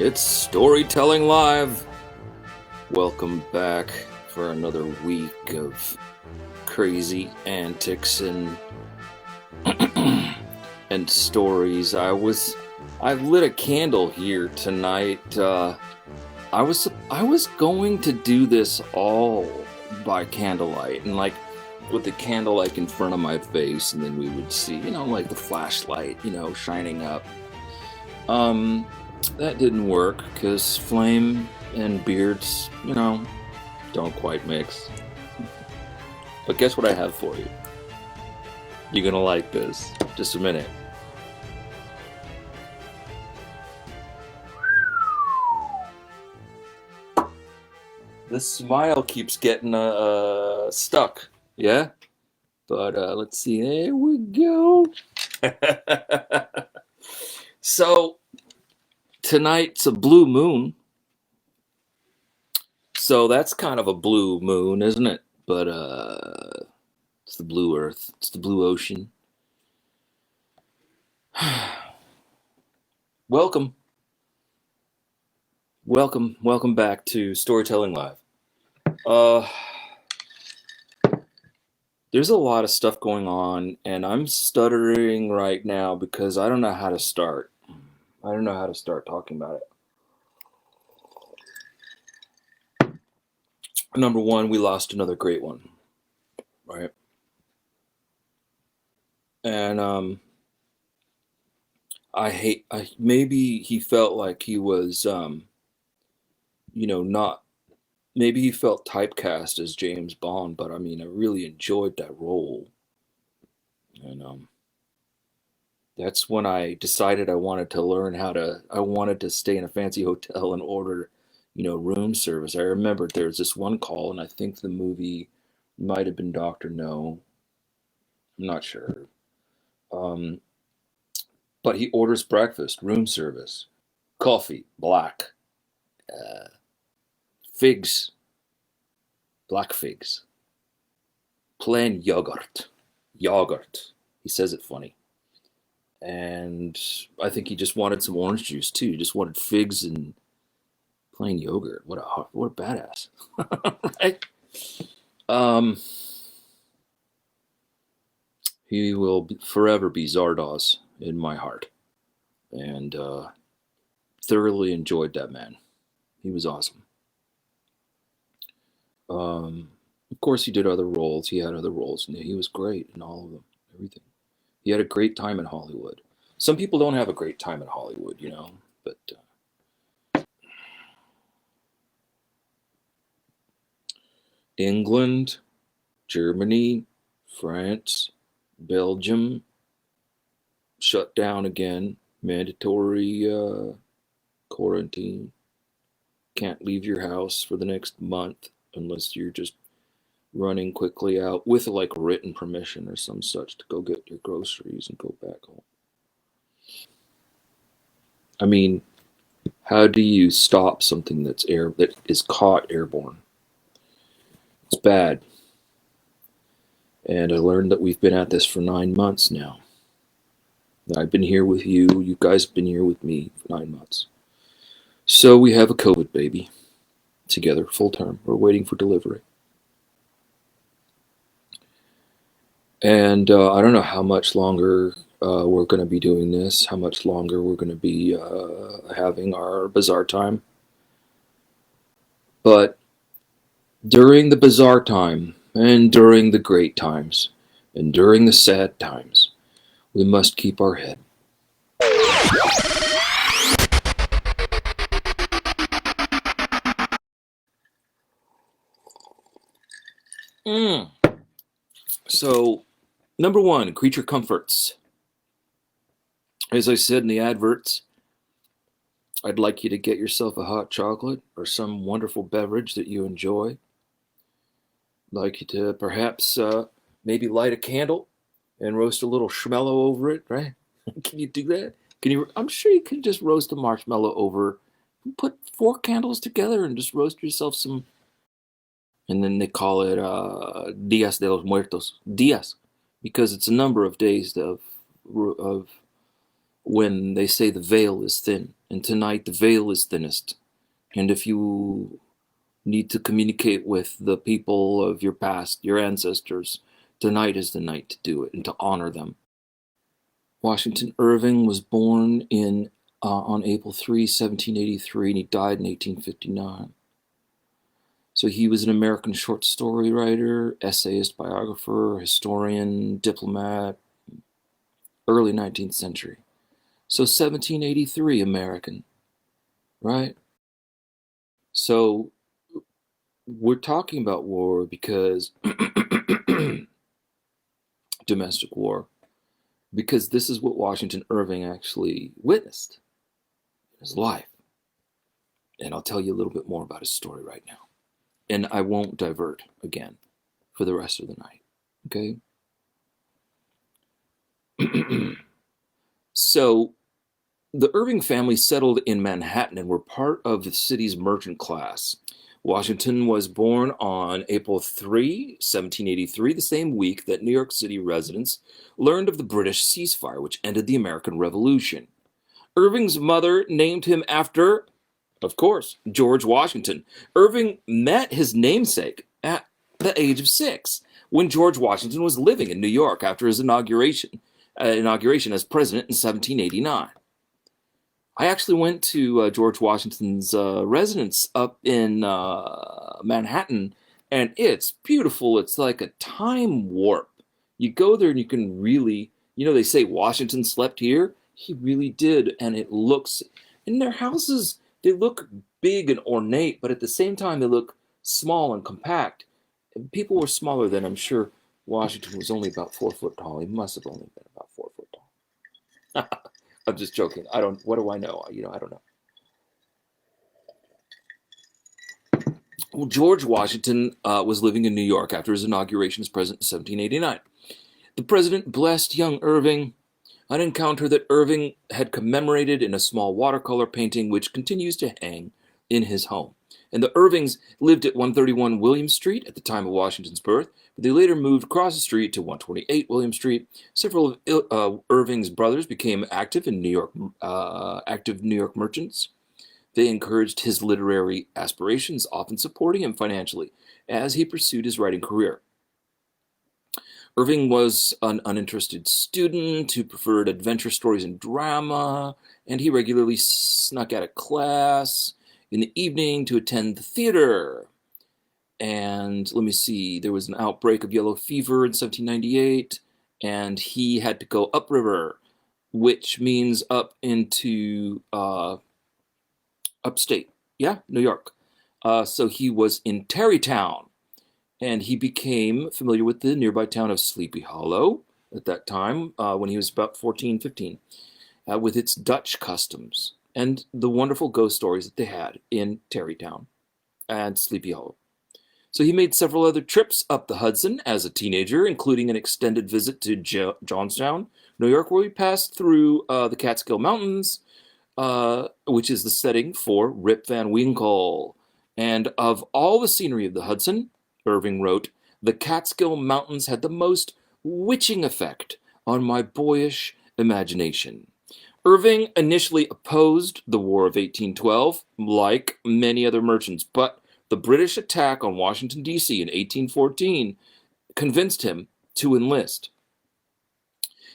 It's Storytelling Live. Welcome back for another week of crazy antics and and stories. I lit a candle here tonight. I was going to do this all by candlelight and with the candle in front of my face, and then we would see, the flashlight, shining up. That didn't work because flame and beards, don't quite mix. But guess what I have for you? You're gonna like this. Just a minute. The smile keeps getting stuck, yeah? But let's see. There we go. So tonight's a blue moon. So that's kind of a blue moon, isn't it? But it's the blue earth. It's the blue ocean. Welcome back to Storytelling Live. There's a lot of stuff going on, and I'm stuttering right now because I don't know how to start. I don't know how to start talking about it. Number one, we lost another great one, right? And maybe he felt like he was, maybe he felt typecast as James Bond, but I mean, I really enjoyed that role. And that's when I decided I wanted to stay in a fancy hotel and order, room service. I remembered there was this one call, and I think the movie might have been Dr. No. I'm not sure. But he orders breakfast, room service, coffee, black, figs, black figs, plain yogurt. He says it funny. And I think he just wanted some orange juice too. He just wanted figs and plain yogurt. What a badass, right? He will forever be Zardoz in my heart, and thoroughly enjoyed that man. He was awesome. Of course, he did other roles. He had other roles, and he was great in all of them. Everything. He had a great time in Hollywood. Some people don't have a great time in Hollywood, but England, Germany, France, Belgium, shut down again, mandatory quarantine. Can't leave your house for the next month unless you're just running quickly out with written permission or some such to go get your groceries and go back home. I mean, how do you stop something that is caught airborne? It's bad. And I learned that we've been at this for 9 months now. I've been here with you. You guys have been here with me for 9 months. So we have a COVID baby together, full term. We're waiting for delivery. And I don't know how much longer we're going to be doing this, how much longer we're going to be having our bizarre time. But during the bizarre time, and during the great times, and during the sad times, we must keep our head. So, number one, creature comforts. As I said in the adverts, I'd like you to get yourself a hot chocolate or some wonderful beverage that you enjoy. I'd like you to perhaps maybe light a candle and roast a little schmello over it, right? Can you do that? I'm sure you can just roast a marshmallow over. Put 4 candles together and just roast yourself some. And then they call it Días de los Muertos. Días, because it's a number of days of when they say the veil is thin. And tonight the veil is thinnest. And if you need to communicate with the people of your past, your ancestors, tonight is the night to do it and to honor them. Washington Irving was born on April 3, 1783, and he died in 1859. So he was an American short story writer, essayist, biographer, historian, diplomat, early 19th century. So 1783 American, right? So we're talking about war because domestic war, because this is what Washington Irving actually witnessed in his life. And I'll tell you a little bit more about his story right now. And I won't divert again for the rest of the night, okay? So the Irving family settled in Manhattan and were part of the city's merchant class. Washington was born on April 3, 1783, the same week that New York City residents learned of the British ceasefire, which ended the American Revolution. Irving's mother named him after, of course, George Washington. Irving met his namesake at the age of 6 when George Washington was living in New York after his inauguration as president in 1789. I actually went to George Washington's residence up in Manhattan, and it's beautiful. It's like a time warp. You go there and you can really, they say Washington slept here. He really did, and it looks, in their houses, they look big and ornate, but at the same time, they look small and compact. And people were smaller then. I'm sure Washington was only about 4 foot tall. He must have only been about 4 foot tall. I'm just joking. What do I know? I don't know. Well, George Washington was living in New York after his inauguration as president in 1789. The president blessed young Irving, an encounter that Irving had commemorated in a small watercolor painting which continues to hang in his home. And the Irvings lived at 131 William Street at the time of Washington's birth, but they later moved across the street to 128 William Street. Several of Irving's brothers became active New York merchants. They encouraged his literary aspirations, often supporting him financially as he pursued his writing career. Irving was an uninterested student who preferred adventure stories and drama, and he regularly snuck out of class in the evening to attend the theater. And let me see, there was an outbreak of yellow fever in 1798, and he had to go upriver, which means up into upstate, New York. So he was in Tarrytown, and he became familiar with the nearby town of Sleepy Hollow at that time when he was about 14, 15, with its Dutch customs and the wonderful ghost stories that they had in Tarrytown and Sleepy Hollow. So he made several other trips up the Hudson as a teenager, including an extended visit to Johnstown, New York, where he passed through the Catskill Mountains, which is the setting for Rip Van Winkle. And of all the scenery of the Hudson, Irving wrote, "The Catskill Mountains had the most witching effect on my boyish imagination." Irving initially opposed the War of 1812, like many other merchants, but the British attack on Washington, D.C. in 1814 convinced him to enlist.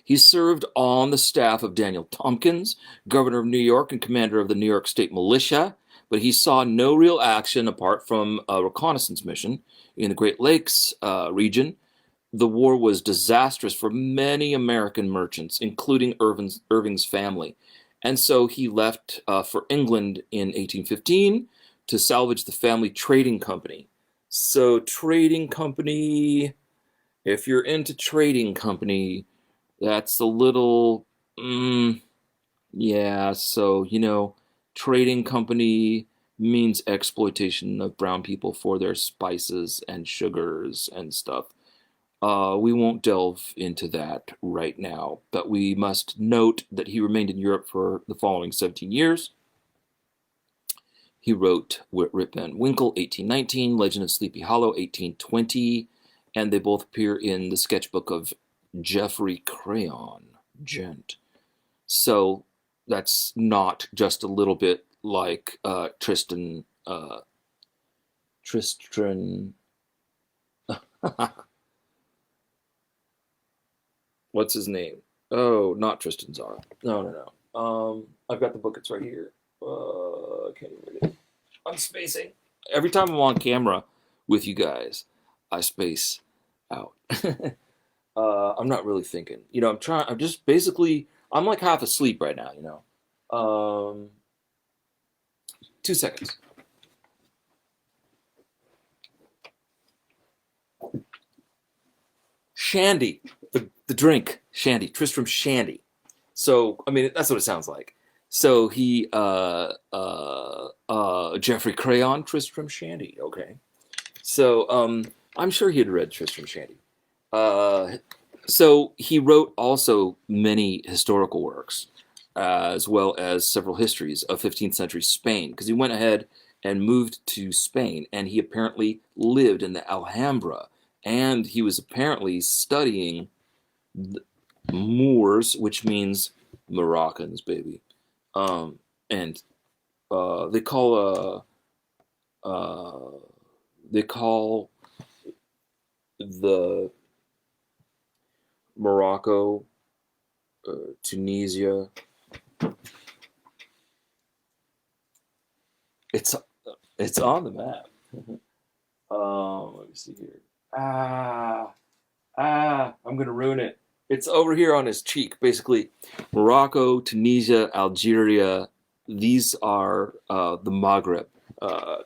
He served on the staff of Daniel Tompkins, governor of New York and commander of the New York State Militia, but he saw no real action apart from a reconnaissance mission in the Great Lakes region. The war was disastrous for many American merchants, including Irving's family. And so he left for England in 1815 to salvage the family trading company. So trading company, if you're into trading company, that's a little, so, trading company means exploitation of brown people for their spices and sugars and stuff. We won't delve into that right now, but we must note that he remained in Europe for the following 17 years. He wrote Rip Van Winkle, 1819, Legend of Sleepy Hollow, 1820, and they both appear in the sketchbook of Geoffrey Crayon, Gent. So That's not just a little bit like Tristan. What's his name? Oh, not Tristan Zara. No, no, no. I've got the book. It's right here. I can't even read it. I'm spacing. Every time I'm on camera with you guys, I space out. I'm not really thinking. I'm trying. I'm just basically. I'm like half asleep right now. 2 seconds. Shandy, the drink, Shandy, Tristram Shandy. So, I mean, that's what it sounds like. So he, Jeffrey Crayon, Tristram Shandy. Okay. So, I'm sure he had read Tristram Shandy. Uh, so he wrote also many historical works, as well as several histories of 15th century Spain, because he went ahead and moved to Spain, and he apparently lived in the Alhambra, and he was apparently studying Moors, which means Moroccans, baby. And they call they call the Morocco, Tunisia. It's it's on the map. Let me see here. I'm gonna ruin it. It's over here on his cheek, basically. Morocco, Tunisia, Algeria. These are the Maghreb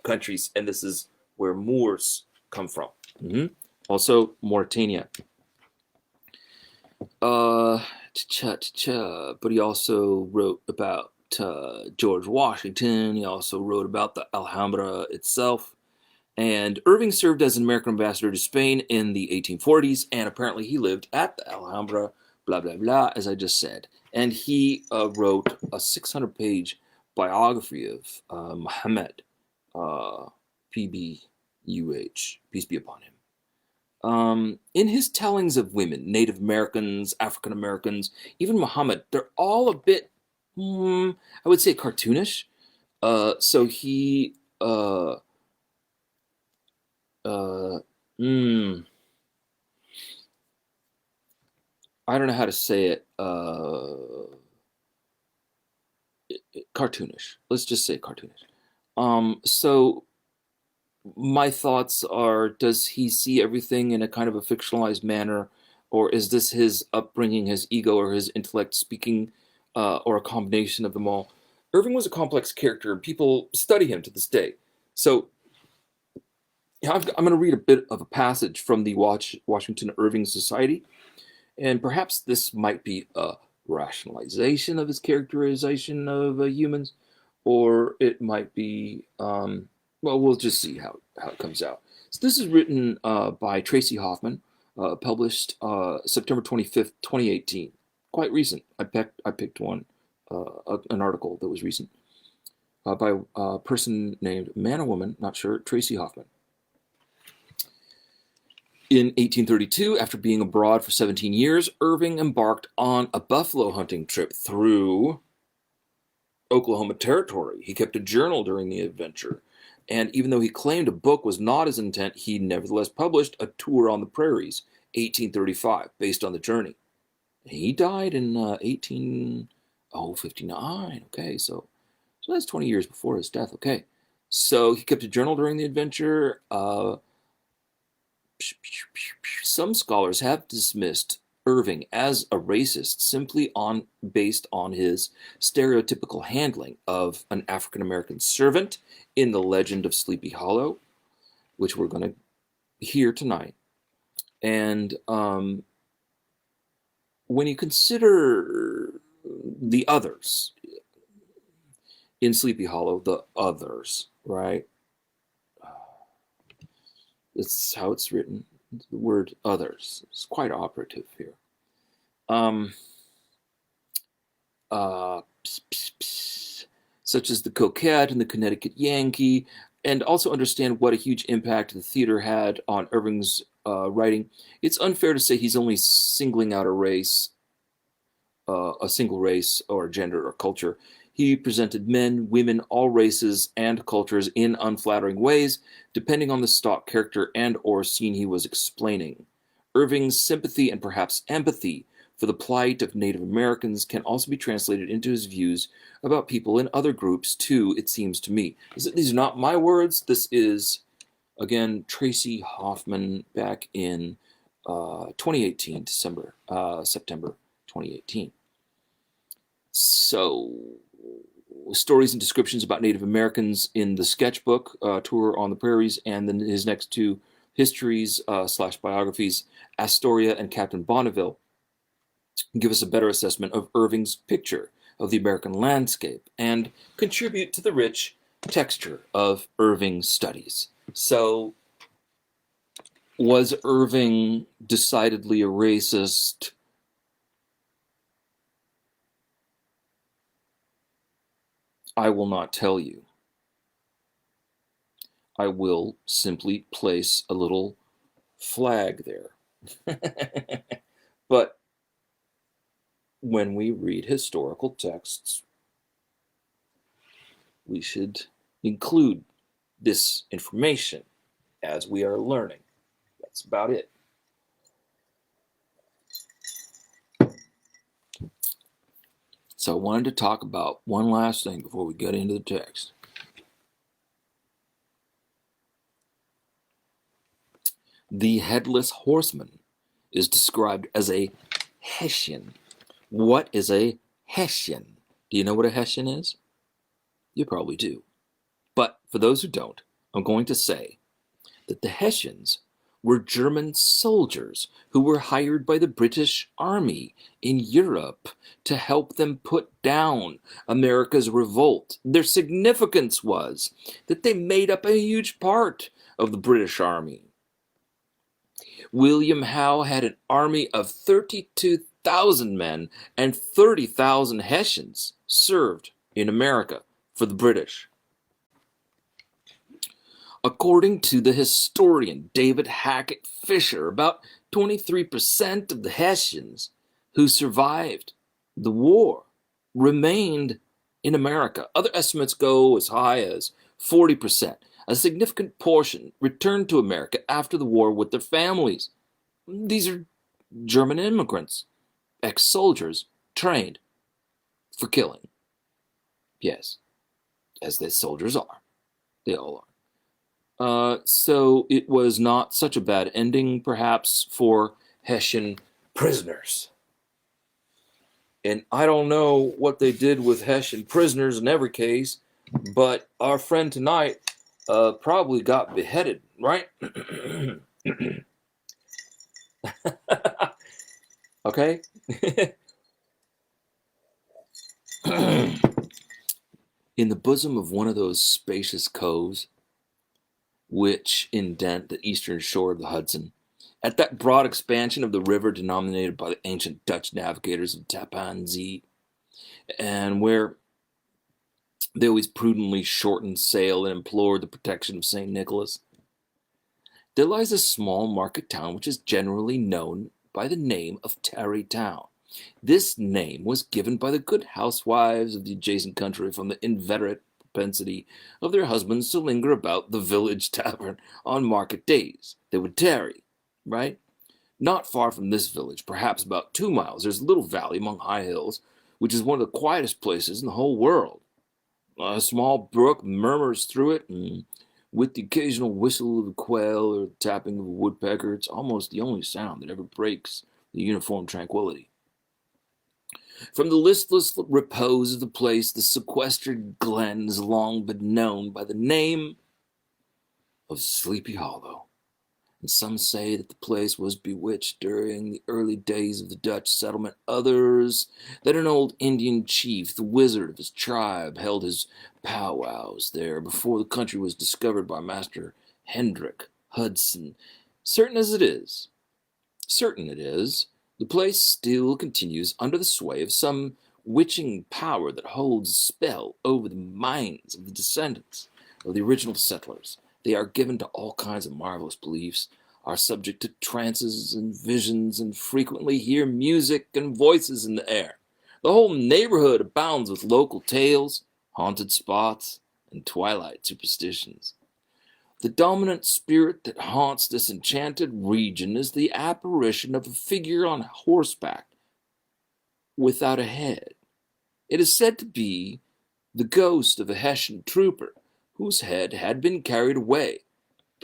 countries, and this is where Moors come from. Mm-hmm. Also, Mauritania. But he also wrote about George Washington. He also wrote about the Alhambra itself. And Irving served as an American ambassador to Spain in the 1840s, and apparently he lived at the Alhambra, blah, blah, blah, as I just said. And he wrote a 600-page biography of Muhammad, PBUH, peace be upon him. In his tellings of women, Native Americans, African Americans, even Muhammad, they're all a bit, I would say, cartoonish. So he, I don't know how to say it. Cartoonish. Let's just say cartoonish. So my thoughts are: does he see everything in a kind of a fictionalized manner, or is this his upbringing, his ego, or his intellect speaking, or a combination of them all? Irving was a complex character, and people study him to this day. So I'm going to read a bit of a passage from the Washington Irving Society, and perhaps this might be a rationalization of his characterization of humans, or it might be, well, we'll just see how it comes out. So this is written by Tracy Hoffman, published September 25th, 2018. Quite recent. I picked one, an article that was recent by a person named man or woman, not sure, Tracy Hoffman. In 1832, after being abroad for 17 years, Irving embarked on a buffalo hunting trip through Oklahoma Territory. He kept a journal during the adventure, and even though he claimed a book was not his intent, he nevertheless published A Tour on the Prairies, 1835, based on the journey. He died in 1859. Okay, so that's 20 years before his death. Okay, so he kept a journal during the adventure. Some scholars have dismissed Irving as a racist simply based on his stereotypical handling of an African American servant in the legend of Sleepy Hollow, which we're going to hear tonight. And when you consider the others in Sleepy Hollow, the others, right? It's how it's written. The word others is quite operative here. Such as the Coquette and the Connecticut Yankee, and also understand what a huge impact the theater had on Irving's writing. It's unfair to say he's only singling out a race a single race or gender or culture. He presented men, women, all races and cultures in unflattering ways, depending on the stock character and or scene he was explaining. Irving's sympathy and perhaps empathy for the plight of Native Americans can also be translated into his views about people in other groups too, it seems to me. These are not my words. This is, again, Tracy Hoffman back in 2018, September 2018. So, stories and descriptions about Native Americans in the sketchbook, Tour on the Prairies, and then his next two histories / biographies, Astoria and Captain Bonneville, give us a better assessment of Irving's picture of the American landscape and contribute to the rich texture of Irving's studies. So, was Irving decidedly a racist? I will not tell you. I will simply place a little flag there. But when we read historical texts, we should include this information as we are learning. That's about it. So I wanted to talk about one last thing before we get into the text. The headless horseman is described as a Hessian. What is a Hessian? Do you know what a Hessian is? You probably do. But for those who don't, I'm going to say that the Hessians were German soldiers who were hired by the British Army in Europe to help them put down America's revolt. Their significance was that they made up a huge part of the British Army. William Howe had an army of 32,000 men, and 30,000 Hessians served in America for the British. According to the historian David Hackett Fisher, about 23% of the Hessians who survived the war remained in America. Other estimates go as high as 40%. A significant portion returned to America after the war with their families. These are German immigrants, ex-soldiers trained for killing. Yes, as the soldiers are. They all are. So it was not such a bad ending, perhaps, for Hessian prisoners. And I don't know what they did with Hessian prisoners in every case, but our friend tonight probably got beheaded, right? Okay? In the bosom of one of those spacious coves, which indent the eastern shore of the Hudson, at that broad expansion of the river denominated by the ancient Dutch navigators of Tappan Zee, and where they always prudently shortened sail and implored the protection of St. Nicholas, there lies a small market town which is generally known by the name of Tarrytown. This name was given by the good housewives of the adjacent country from the inveterate propensity of their husbands to linger about the village tavern on market days. They would tarry, right? Not far from this village, perhaps about 2 miles, there's a little valley among high hills, which is one of the quietest places in the whole world. A small brook murmurs through it, and with the occasional whistle of a quail or the tapping of a woodpecker, it's almost the only sound that ever breaks the uniform tranquility. From the listless repose of the place, the sequestered glen has long been known by the name of Sleepy Hollow. And some say that the place was bewitched during the early days of the Dutch settlement. Others, that an old Indian chief, the wizard of his tribe, held his powwows there before the country was discovered by Master Hendrick Hudson. Certain it is, the place still continues under the sway of some witching power that holds a spell over the minds of the descendants of the original settlers. They are given to all kinds of marvelous beliefs, are subject to trances and visions, and frequently hear music and voices in the air. The whole neighborhood abounds with local tales, haunted spots, and twilight superstitions. The dominant spirit that haunts this enchanted region is the apparition of a figure on horseback without a head. It is said to be the ghost of a Hessian trooper whose head had been carried away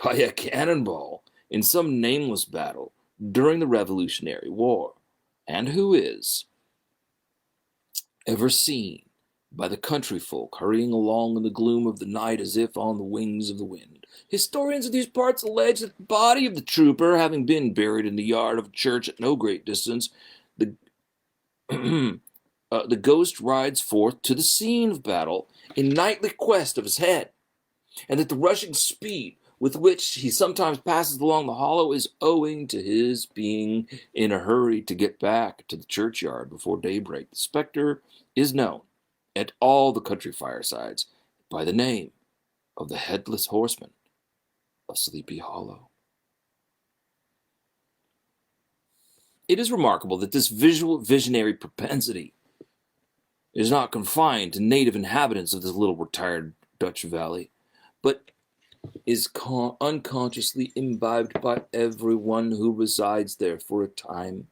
by a cannonball in some nameless battle during the Revolutionary War, and who is ever seen by the country folk hurrying along in the gloom of the night as if on the wings of the wind. Historians of these parts allege that the body of the trooper, having been buried in the yard of a church at no great distance, the the ghost rides forth to the scene of battle in nightly quest of his head, and that the rushing speed with which he sometimes passes along the hollow is owing to his being in a hurry to get back to the churchyard before daybreak. The spectre is known at all the country firesides by the name of the Headless Horseman of Sleepy Hollow. It is remarkable that this visionary propensity is not confined to native inhabitants of this little retired Dutch valley, but is unconsciously imbibed by everyone who resides there for a time.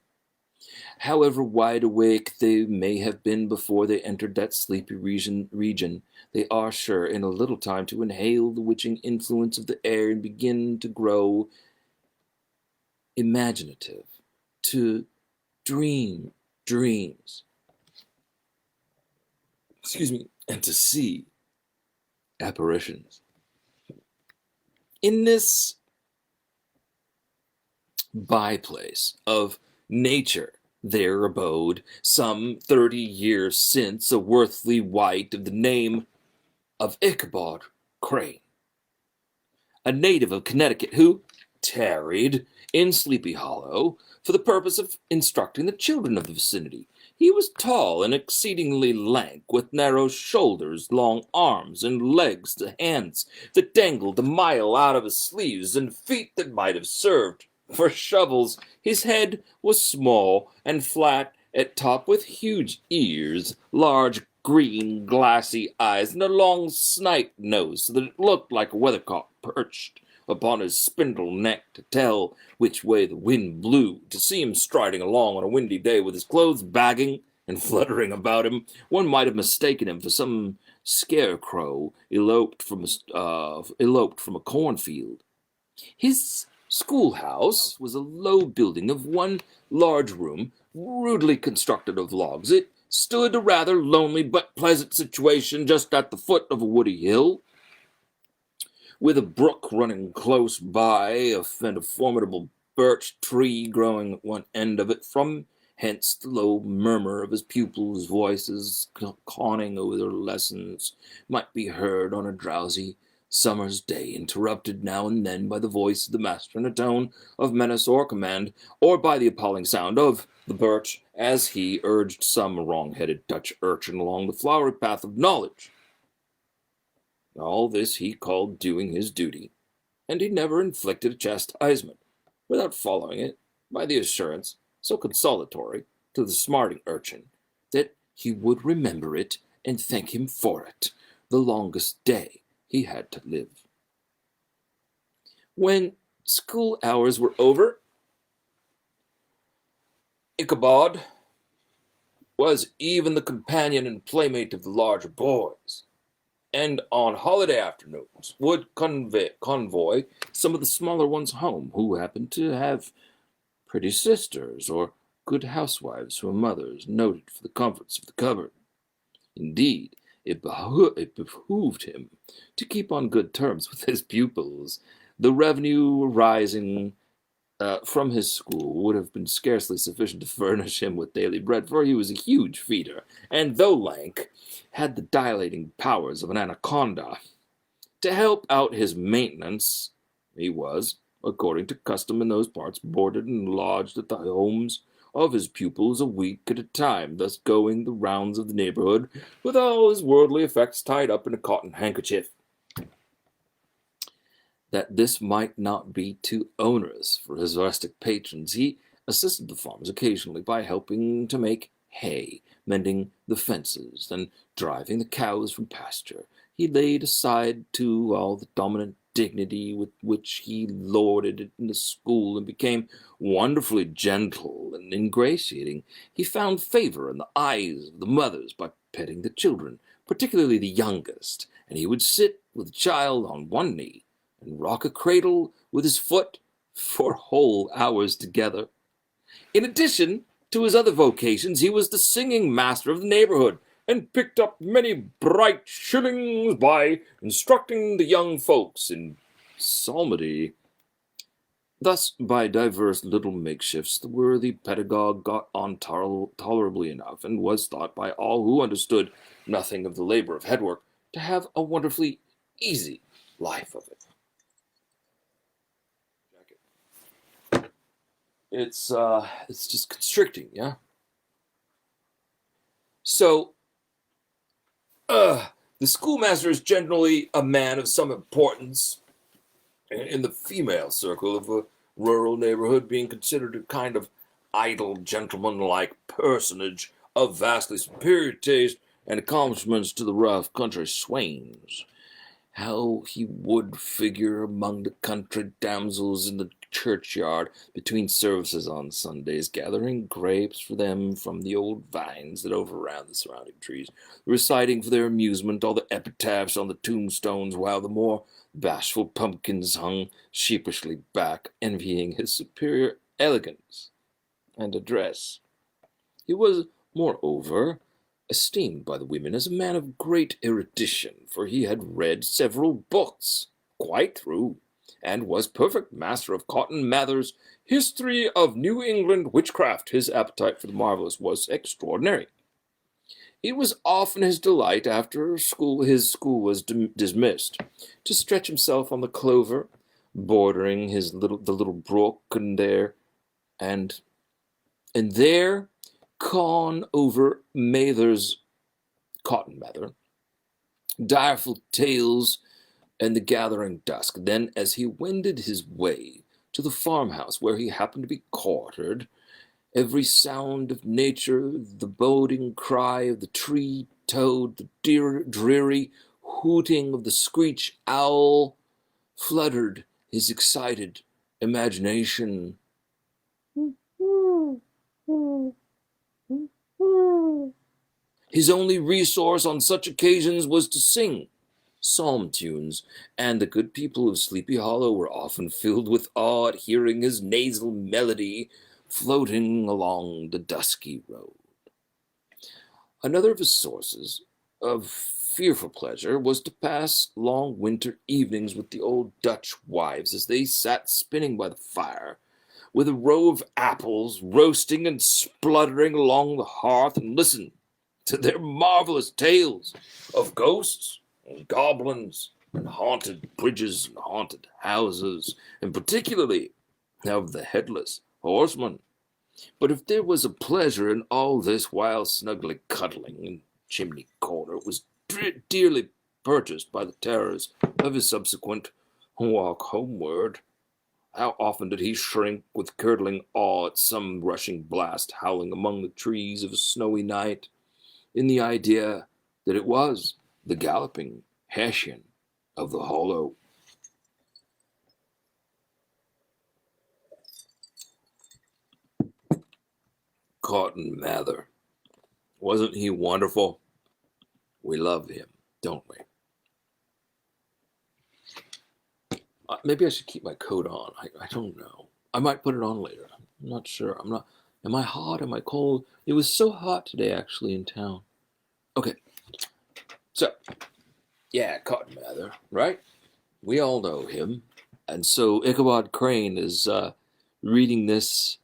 However wide awake they may have been before they entered that sleepy region, they are sure in a little time to inhale the witching influence of the air and begin to grow imaginative, to dream dreams, and to see apparitions. In this byplace of nature there abode, some 30 years since, a worthy wight of the name of Ichabod Crane, a native of Connecticut who tarried in Sleepy Hollow for the purpose of instructing the children of the vicinity. He was tall and exceedingly lank, with narrow shoulders, long arms, and legs to hands that dangled a mile out of his sleeves, and feet that might have served for shovels. His head was small and flat at top, with huge ears, large green glassy eyes, and a long snipe nose, so that it looked like a weathercock perched upon his spindle neck to tell which way the wind blew. To see him striding along on a windy day with his clothes bagging and fluttering about him, one might have mistaken him for some scarecrow eloped from a cornfield. His schoolhouse was a low building of one large room, rudely constructed of logs. It stood a rather lonely but pleasant situation just at the foot of a woody hill, with a brook running close by, and a formidable birch tree growing at one end of it. From hence the low murmur of his pupils' voices conning over their lessons might be heard on a drowsy summer's day, interrupted now and then by the voice of the master in a tone of menace or command, or by the appalling sound of the birch as he urged some wrong-headed Dutch urchin along the flowery path of knowledge. All this he called doing his duty, and he never inflicted a chastisement without following it by the assurance, so consolatory to the smarting urchin, that he would remember it and thank him for it the longest day he had to live. When school hours were over, Ichabod was even the companion and playmate of the larger boys, and on holiday afternoons would convoy some of the smaller ones home who happened to have pretty sisters or good housewives who were mothers noted for the comforts of the cupboard. Indeed, it behooved him to keep on good terms with his pupils. The revenue arising from his school would have been scarcely sufficient to furnish him with daily bread, for he was a huge feeder, and though lank, had the dilating powers of an anaconda. To help out his maintenance, he was, according to custom in those parts, boarded and lodged at the homes of his pupils a week at a time, thus going the rounds of the neighborhood with all his worldly effects tied up in a cotton handkerchief. That this might not be too onerous for his rustic patrons, he assisted the farmers occasionally by helping to make hay, mending the fences, and driving the cows from pasture. He laid aside, too, all the dominant dignity with which he lorded it in the school, and became wonderfully gentle and ingratiating. He found favor in the eyes of the mothers by petting the children, particularly the youngest, and he would sit with the child on one knee and rock a cradle with his foot for whole hours together. In addition to his other vocations, he was the singing master of the neighborhood, and picked up many bright shillings by instructing the young folks in psalmody. Thus, by divers little makeshifts, the worthy pedagogue got on tolerably enough, and was thought by all who understood nothing of the labor of headwork to have a wonderfully easy life of it. It's just constricting, yeah. So, the schoolmaster is generally a man of some importance in the female circle of a rural neighborhood, being considered a kind of idle, gentleman-like personage of vastly superior taste and accomplishments to the rough country swains. How he would figure among the country damsels in the churchyard between services on Sundays, gathering grapes for them from the old vines that overran the surrounding trees, reciting for their amusement all the epitaphs on the tombstones, while the more bashful pumpkins hung sheepishly back, envying his superior elegance and address. He was, moreover, esteemed by the women as a man of great erudition, for he had read several books quite through, and was perfect master of Cotton Mather's History of New England Witchcraft. His appetite for the marvelous was extraordinary. It was often his delight, after his school was dismissed, to stretch himself on the clover, bordering the little brook, and there con over Mather's Cotton Mather, direful tales and the gathering dusk. Then, as he wended his way to the farmhouse where he happened to be quartered, every sound of nature, the boding cry of the tree-toad, the dreary hooting of the screech owl, fluttered his excited imagination. His only resource on such occasions was to sing psalm tunes, and the good people of Sleepy Hollow were often filled with awe at hearing his nasal melody floating along the dusky road. Another of his sources of fearful pleasure was to pass long winter evenings with the old Dutch wives as they sat spinning by the fire, with a row of apples roasting and spluttering along the hearth, and listen to their marvelous tales of ghosts and goblins and haunted bridges and haunted houses, and particularly of the headless horseman. But if there was a pleasure in all this while snugly cuddling in chimney corner, it was dearly purchased by the terrors of his subsequent walk homeward. How often did he shrink with curdling awe at some rushing blast howling among the trees of a snowy night, in the idea that it was the galloping Hessian of the hollow. Cotton Mather. Wasn't he wonderful? We love him, don't we? Maybe I should keep my coat on. I don't know. I might put it on later. I'm not sure. Am I hot? Am I cold? It was so hot today, actually, in town. Okay. So, yeah, Cotton Mather, right? We all know him. And so Ichabod Crane is reading this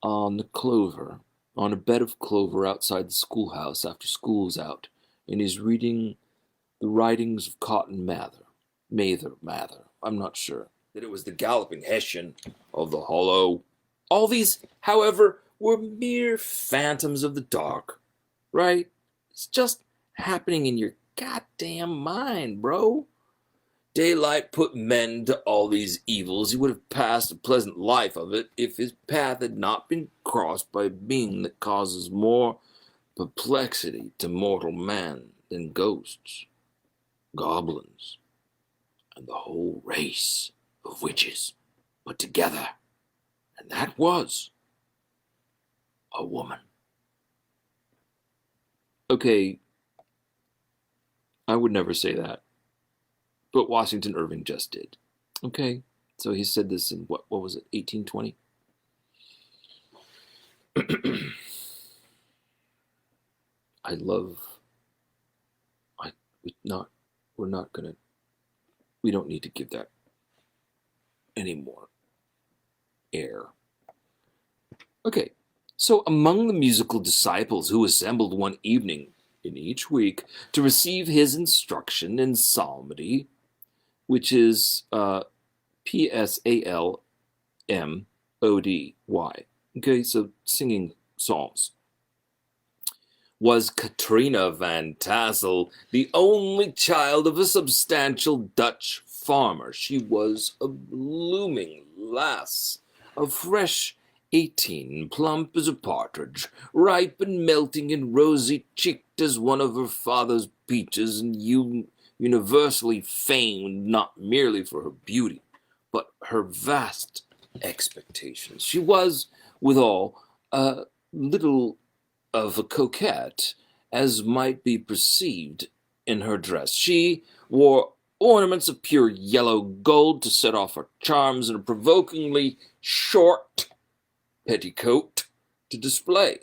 on the clover, on a bed of clover outside the schoolhouse after school's out. And he's reading the writings of Cotton Mather. Mather. I'm not sure. That it was the galloping Hessian of the hollow. All these, however, were mere phantoms of the dark, right? It's just happening in your goddamn mind, bro. Daylight put men to all these evils. He would have passed a pleasant life of it if his path had not been crossed by a being that causes more perplexity to mortal man than ghosts, goblins, and the whole race of witches put together. And that was a woman. Okay, I would never say that, but Washington Irving just did. Okay, so he said this in what was it, 1820? We don't need to give that any more air. Okay, so among the musical disciples who assembled one evening in each week to receive his instruction in psalmody, which is Psalmody. Okay, so singing psalms, was Katrina Van Tassel, the only child of a substantial Dutch farmer. She was a blooming lass, of fresh 18, plump as a partridge, ripe and melting and rosy-cheeked as one of her father's peaches, and universally famed not merely for her beauty, but her vast expectations. She was, withal, a little of a coquette, as might be perceived in her dress. She wore ornaments of pure yellow gold to set off her charms, and a provokingly short petticoat to display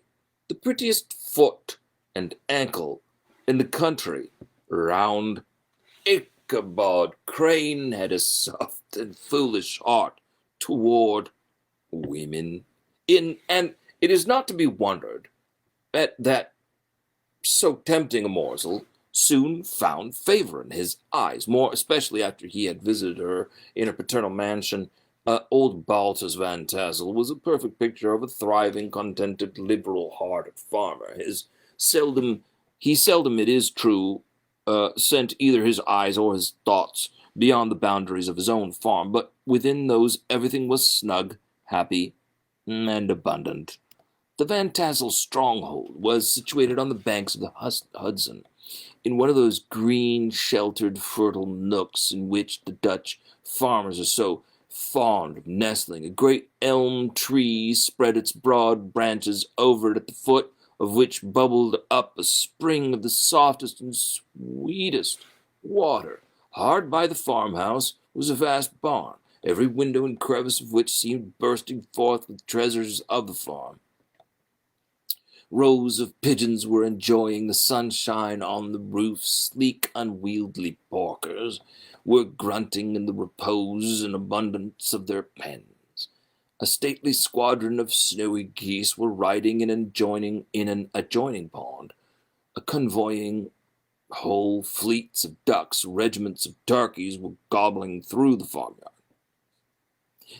the prettiest foot and ankle in the country. Round Ichabod Crane had a soft and foolish heart toward women, and it is not to be wondered at that so tempting a morsel soon found favor in his eyes, more especially after he had visited her in her paternal mansion. Old Baltus Van Tassel was a perfect picture of a thriving, contented, liberal-hearted farmer. He seldom, it is true, sent either his eyes or his thoughts beyond the boundaries of his own farm, but within those everything was snug, happy, and abundant. The Van Tassel stronghold was situated on the banks of the Hudson, in one of those green, sheltered, fertile nooks in which the Dutch farmers are so fond of nestling. A great elm tree spread its broad branches over it, at the foot of which bubbled up a spring of the softest and sweetest water. Hard by the farmhouse was a vast barn, every window and crevice of which seemed bursting forth with treasures of the farm. Rows of pigeons were enjoying the sunshine on the roof. Sleek, unwieldy porkers were grunting in the repose and abundance of their pens. A stately squadron of snowy geese were riding in an adjoining pond, convoying whole fleets of ducks. Regiments of turkeys were gobbling through the farmyard.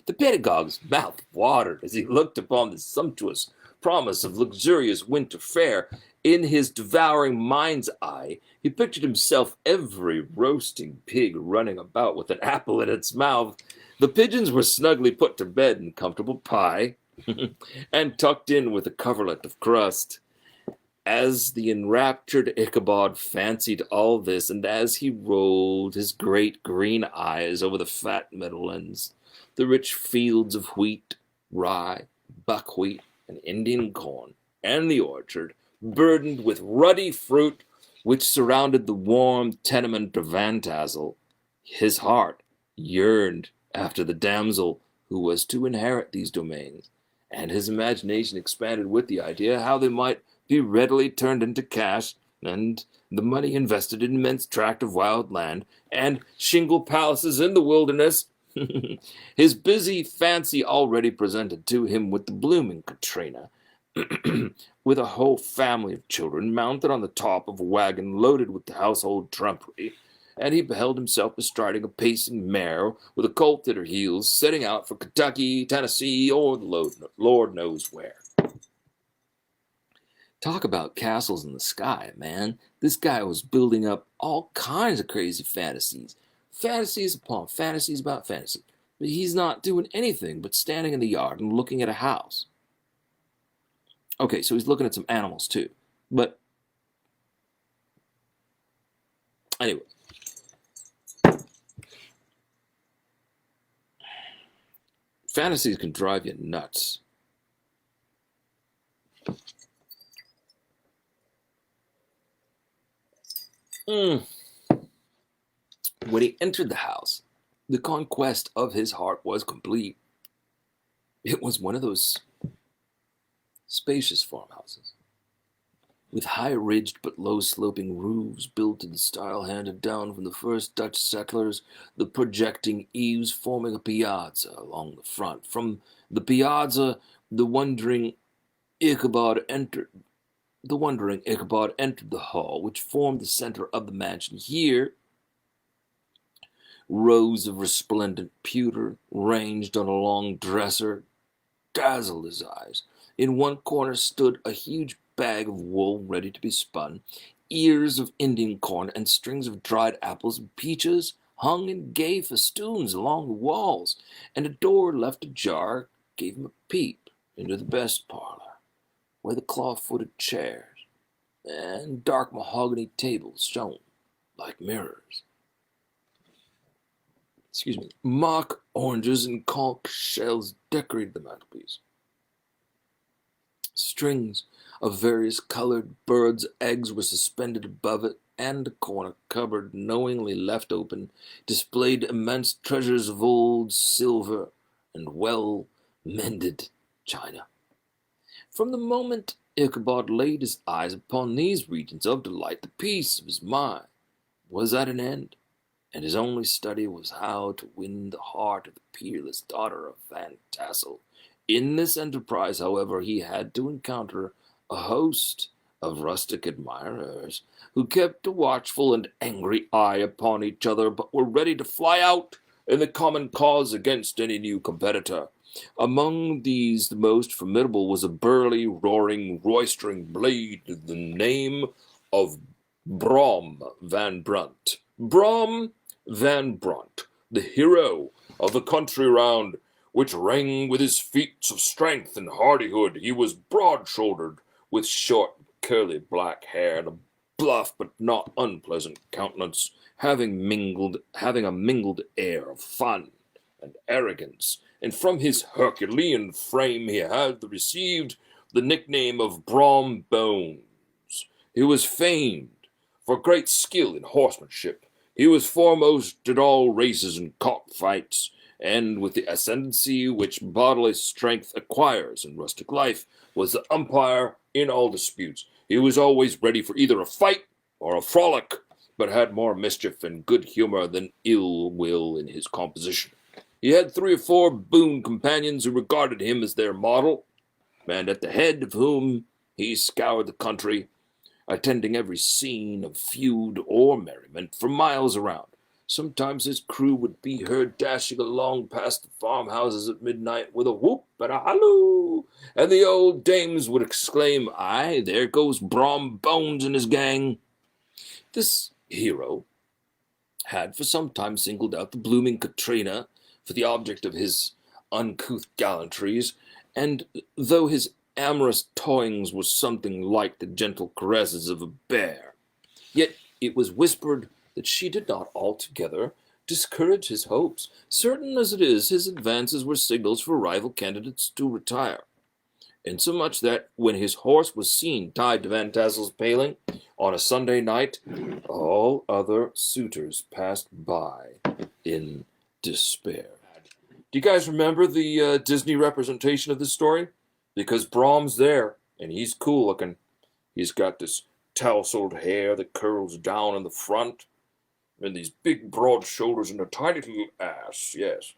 The pedagog's mouth watered as he looked upon the sumptuous promise of luxurious winter fare. In his devouring mind's eye, he pictured himself every roasting pig running about with an apple in its mouth. The pigeons were snugly put to bed in comfortable pie, and tucked in with a coverlet of crust. As the enraptured Ichabod fancied all this, and as he rolled his great green eyes over the fat meadowlands, the rich fields of wheat, rye, buckwheat, and Indian corn, and the orchard, burdened with ruddy fruit, which surrounded the warm tenement of Van Tassel, his heart yearned after the damsel who was to inherit these domains, and his imagination expanded with the idea how they might be readily turned into cash, and the money invested in immense tract of wild land, and shingle palaces in the wilderness. His busy fancy already presented to him with the blooming Katrina, with a whole family of children mounted on the top of a wagon loaded with the household trumpery, and he beheld himself bestriding a pacing mare with a colt at her heels, setting out for Kentucky, Tennessee, or the Lord knows where. Talk about castles in the sky, man. This guy was building up all kinds of crazy fantasies. Fantasies upon fantasies about fantasy. But he's not doing anything but standing in the yard and looking at a house. Okay, so he's looking at some animals too. But anyway. Fantasies can drive you nuts. When he entered the house, the conquest of his heart was complete. It was one of those spacious farmhouses, with high-ridged but low-sloping roofs built in the style handed down from the first Dutch settlers, the projecting eaves forming a piazza along the front. From the piazza, the wondering Ichabod entered the hall, which formed the center of the mansion. Here, rows of resplendent pewter, ranged on a long dresser, dazzled his eyes. In one corner stood a huge bag of wool ready to be spun. Ears of Indian corn and strings of dried apples and peaches hung in gay festoons along the walls, and a door left ajar gave him a peep into the best parlor, where the claw-footed chairs and dark mahogany tables shone like mirrors. Mock oranges and conch shells decorated the mantelpiece. Strings of various colored birds' eggs were suspended above it, and a corner cupboard, knowingly left open, displayed immense treasures of old silver and well-mended china. From the moment Ichabod laid his eyes upon these regions of delight, the peace of his mind was at an end, and his only study was how to win the heart of the peerless daughter of Van Tassel. In this enterprise, however, he had to encounter a host of rustic admirers, who kept a watchful and angry eye upon each other, but were ready to fly out in the common cause against any new competitor. Among these the most formidable was a burly, roaring, roistering blade of the name of Brom Van Brunt. Brom Van Brunt, the hero of the country round, which rang with his feats of strength and hardihood. He was broad-shouldered, with short, curly black hair, and a bluff but not unpleasant countenance, having a mingled air of fun and arrogance, and from his Herculean frame he had received the nickname of Brom Bones. He was famed for great skill in horsemanship. He was foremost at all races and cockfights, and with the ascendancy which bodily strength acquires in rustic life, was the umpire in all disputes. He was always ready for either a fight or a frolic, but had more mischief and good humor than ill will in his composition. He had 3 or 4 boon companions who regarded him as their model, and at the head of whom he scoured the country, attending every scene of feud or merriment for miles around. Sometimes his crew would be heard dashing along past the farmhouses at midnight with a whoop and a halloo, and the old dames would exclaim, "Aye, there goes Brom Bones and his gang." This hero had for some time singled out the blooming Katrina for the object of his uncouth gallantries, and though his amorous toyings were something like the gentle caresses of a bear, yet it was whispered that she did not altogether discourage his hopes. Certain as it is, his advances were signals for rival candidates to retire, insomuch that when his horse was seen tied to Van Tassel's paling on a Sunday night, all other suitors passed by in despair. Do you guys remember the Disney representation of this story? Because Brom's there, and he's cool looking. He's got this tousled hair that curls down in the front, and these big broad shoulders and a tiny little ass, yes.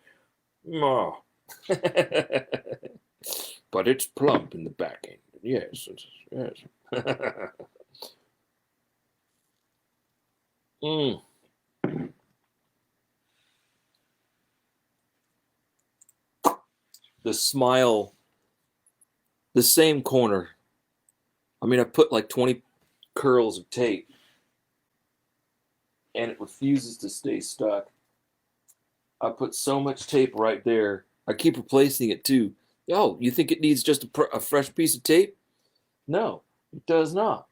Oh. But it's plump in the back end. Yes, yes. The smile, the same corner. I mean, I put like 20 curls of tape, and it refuses to stay stuck. I put so much tape right there. I keep replacing it too. Oh, you think it needs just a fresh piece of tape? No, it does not.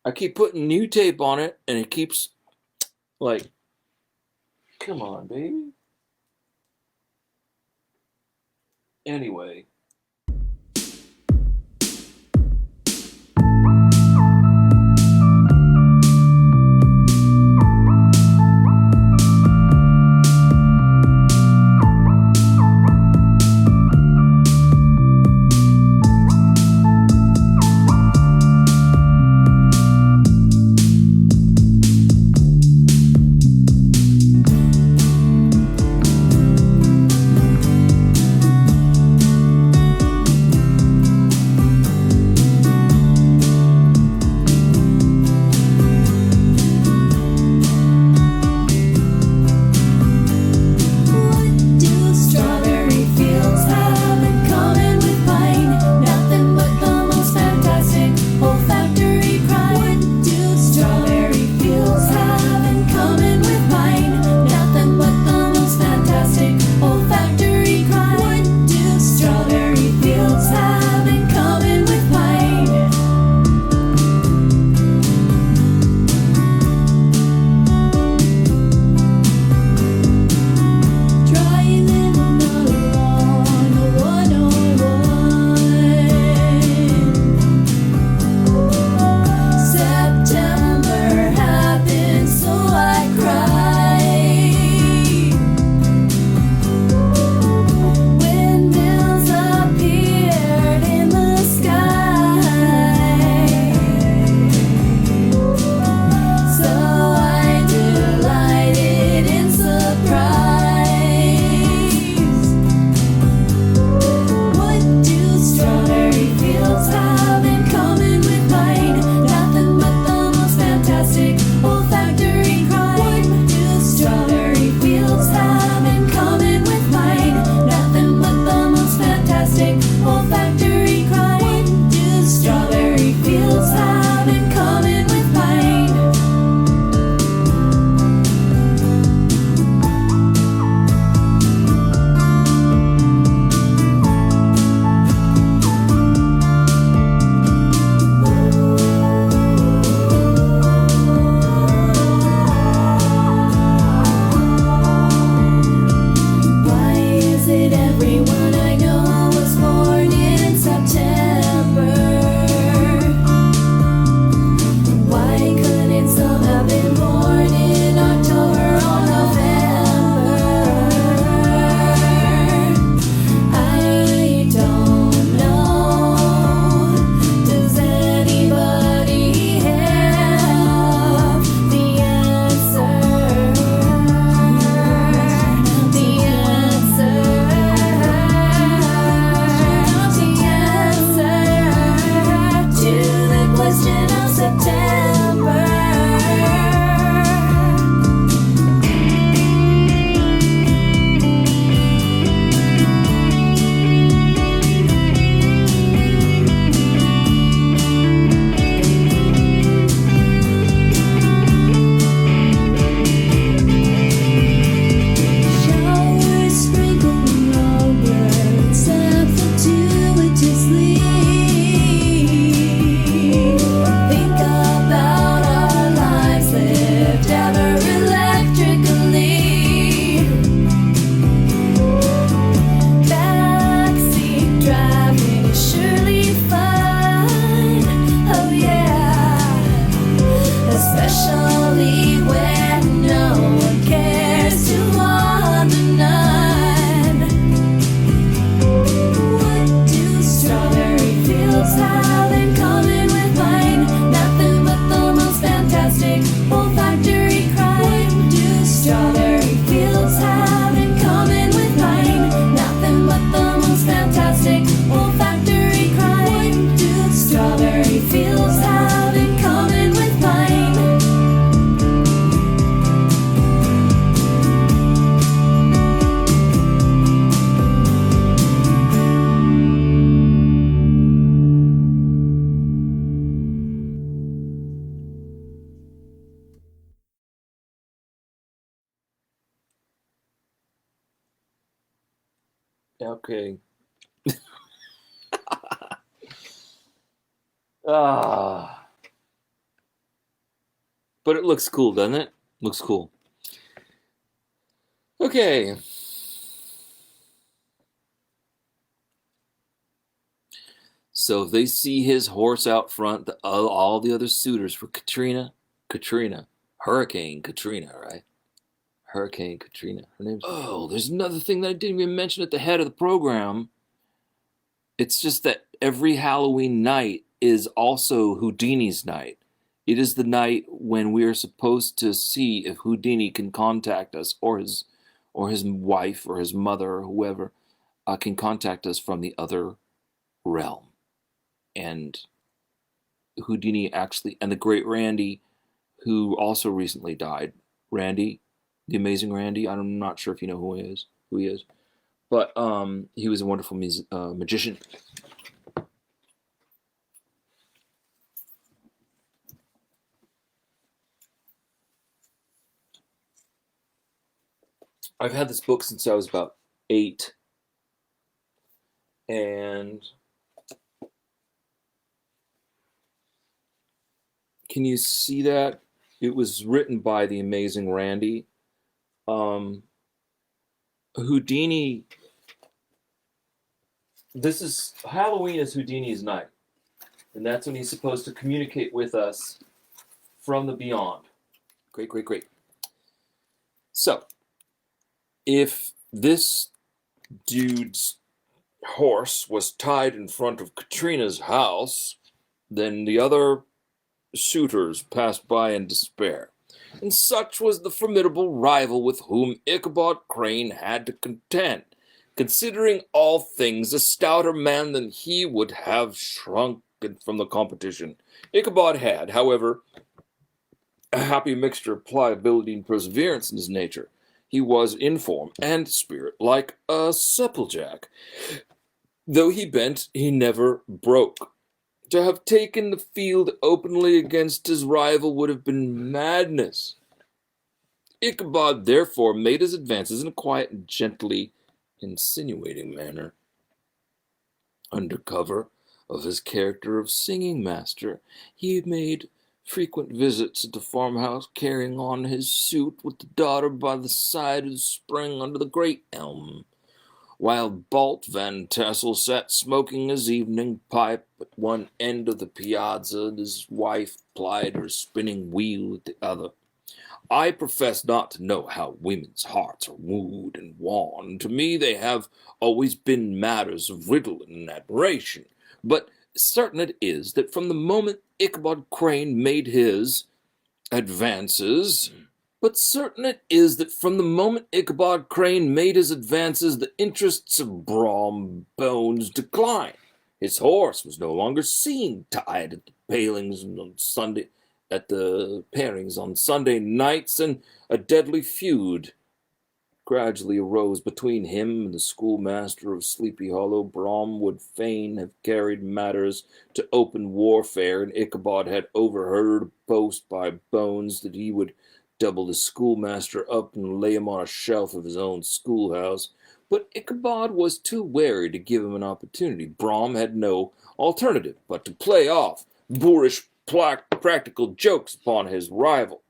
I keep putting new tape on it, and it keeps like, come on, baby. Anyway. Okay. Ah. But it looks cool, doesn't it? Looks cool. Okay. So they see his horse out front. All the other suitors for Katrina, Hurricane Katrina, right? Hurricane Katrina. Her name's. Oh, there's another thing that I didn't even mention at the head of the program. It's just that every Halloween night is also Houdini's night. It is the night when we are supposed to see if Houdini can contact us, or his wife, or his mother, or whoever can contact us from the other realm. And Houdini actually, and the great Randy, who also recently died. Randy, the amazing Randy. I'm not sure if you know who he is, but he was a wonderful magician. I've had this book since I was about 8, and can you see that? It was written by the amazing Randy. Houdini. This is Halloween is Houdini's night, and that's when he's supposed to communicate with us from the beyond. Great, great, great. So, if this dude's horse was tied in front of Katrina's house, then the other suitors passed by in despair. And such was the formidable rival with whom Ichabod Crane had to contend. Considering all things, a stouter man than he would have shrunk from the competition. Ichabod had, however, a happy mixture of pliability and perseverance in his nature. He was in form and spirit like a supplejack. Though he bent, he never broke. To have taken the field openly against his rival would have been madness. Ichabod therefore made his advances in a quiet and gently insinuating manner. Under cover of his character of singing master, he made frequent visits at the farmhouse, carrying on his suit with the daughter by the side of the spring under the great elm, while Balt Van Tassel sat smoking his evening pipe at one end of the piazza, and his wife plied her spinning wheel at the other. I profess not to know how women's hearts are wooed and won. To me they have always been matters of riddle and admiration. But certain it is that from the moment Ichabod Crane made his advances, the interests of Brom Bones declined. His horse was no longer seen tied at the pairings on Sunday nights, and a deadly feud gradually arose between him and the schoolmaster of Sleepy Hollow. Brom would fain have carried matters to open warfare, and Ichabod had overheard a boast by Bones that he would double the schoolmaster up and lay him on a shelf of his own schoolhouse. But Ichabod was too wary to give him an opportunity. Brom had no alternative but to play off boorish practical jokes upon his rival.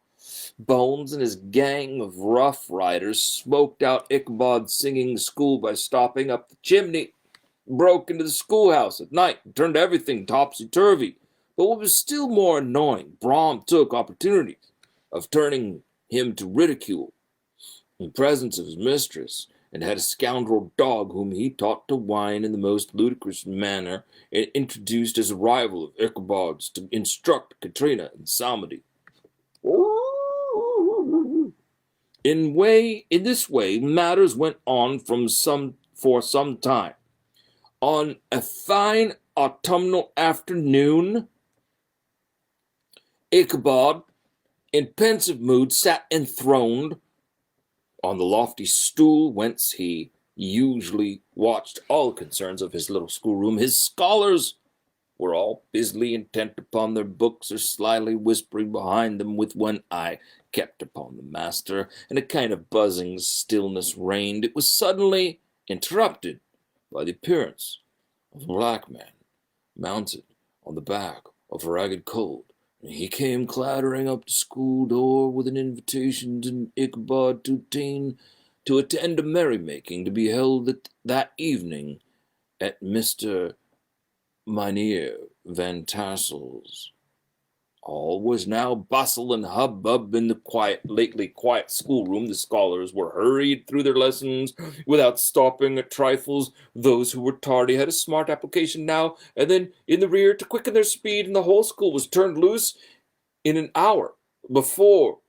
Bones and his gang of rough riders smoked out Ichabod's singing school by stopping up the chimney, broke into the schoolhouse at night, and turned everything topsy-turvy. But what was still more annoying, Brom took opportunities of turning him to ridicule in presence of his mistress, and had a scoundrel dog whom he taught to whine in the most ludicrous manner, and introduced as a rival of Ichabod's to instruct Katrina in psalmody. In this way, matters went on for some time. On a fine autumnal afternoon, Ichabod, in pensive mood, sat enthroned on the lofty stool whence he usually watched all concerns of his little schoolroom. His scholars were all busily intent upon their books, or slyly whispering behind them, with one eye kept upon the master, and a kind of buzzing stillness reigned. It was suddenly interrupted by the appearance of a black man mounted on the back of a ragged colt, and he came clattering up the school door with an invitation to Ichabod to attend a merrymaking to be held that evening at Mr. Mynheer Van Tassel's. All was now bustle and hubbub in the lately quiet schoolroom. The scholars were hurried through their lessons without stopping at trifles. Those who were tardy had a smart application now and then in the rear to quicken their speed, and the whole school was turned loose in a full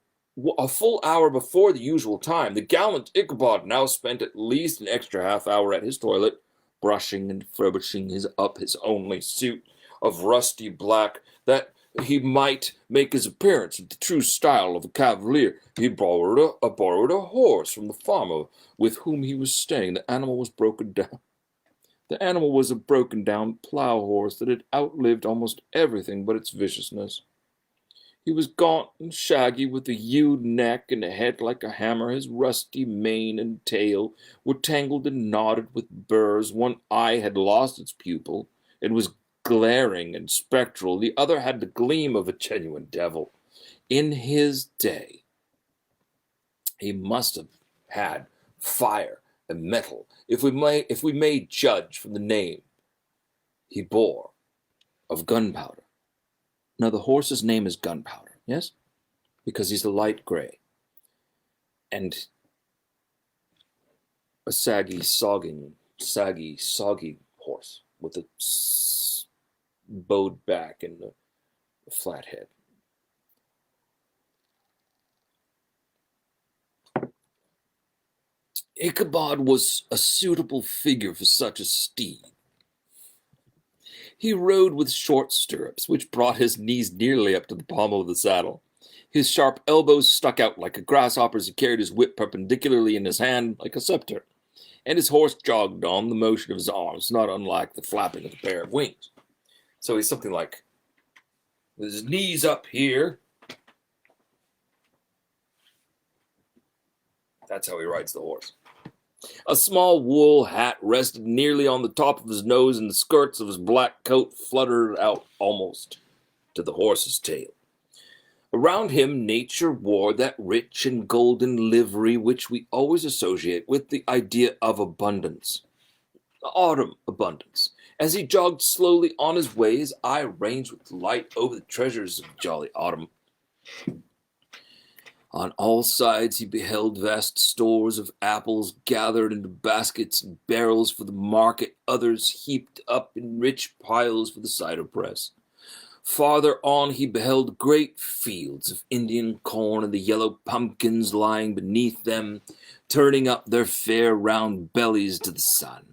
hour before the usual time. The gallant Ichabod now spent at least an extra half hour at his toilet, brushing and furbishing his only suit of rusty black, that he might make his appearance in the true style of a cavalier. He borrowed a horse from the farmer with whom he was staying. The animal was broken down. The animal was a broken-down plough horse that had outlived almost everything but its viciousness. He was gaunt and shaggy, with a hewed neck and a head like a hammer. His rusty mane and tail were tangled and knotted with burrs. One eye had lost its pupil and was glaring and spectral. The other had the gleam of a genuine devil. In his day, he must have had fire and metal, if we may judge from the name he bore of Gunpowder. Now, the horse's name is Gunpowder, yes? Because he's a light gray. And a saggy, soggy horse with a bowed back and a flat head. Ichabod was a suitable figure for such a steed. He rode with short stirrups, which brought his knees nearly up to the pommel of the saddle. His sharp elbows stuck out like a grasshopper's. He carried his whip perpendicularly in his hand like a scepter, and his horse jogged on the motion of his arms, not unlike the flapping of a pair of wings. So he's something like, with his knees up here. That's how he rides the horse. A small wool hat rested nearly on the top of his nose, and the skirts of his black coat fluttered out almost to the horse's tail. Around him, nature wore that rich and golden livery which we always associate with the idea of abundance. Autumn abundance. As he jogged slowly on his way, his eye ranged with delight over the treasures of jolly autumn. On all sides he beheld vast stores of apples gathered into baskets and barrels for the market, others heaped up in rich piles for the cider press. Farther on he beheld great fields of Indian corn, and the yellow pumpkins lying beneath them, turning up their fair round bellies to the sun.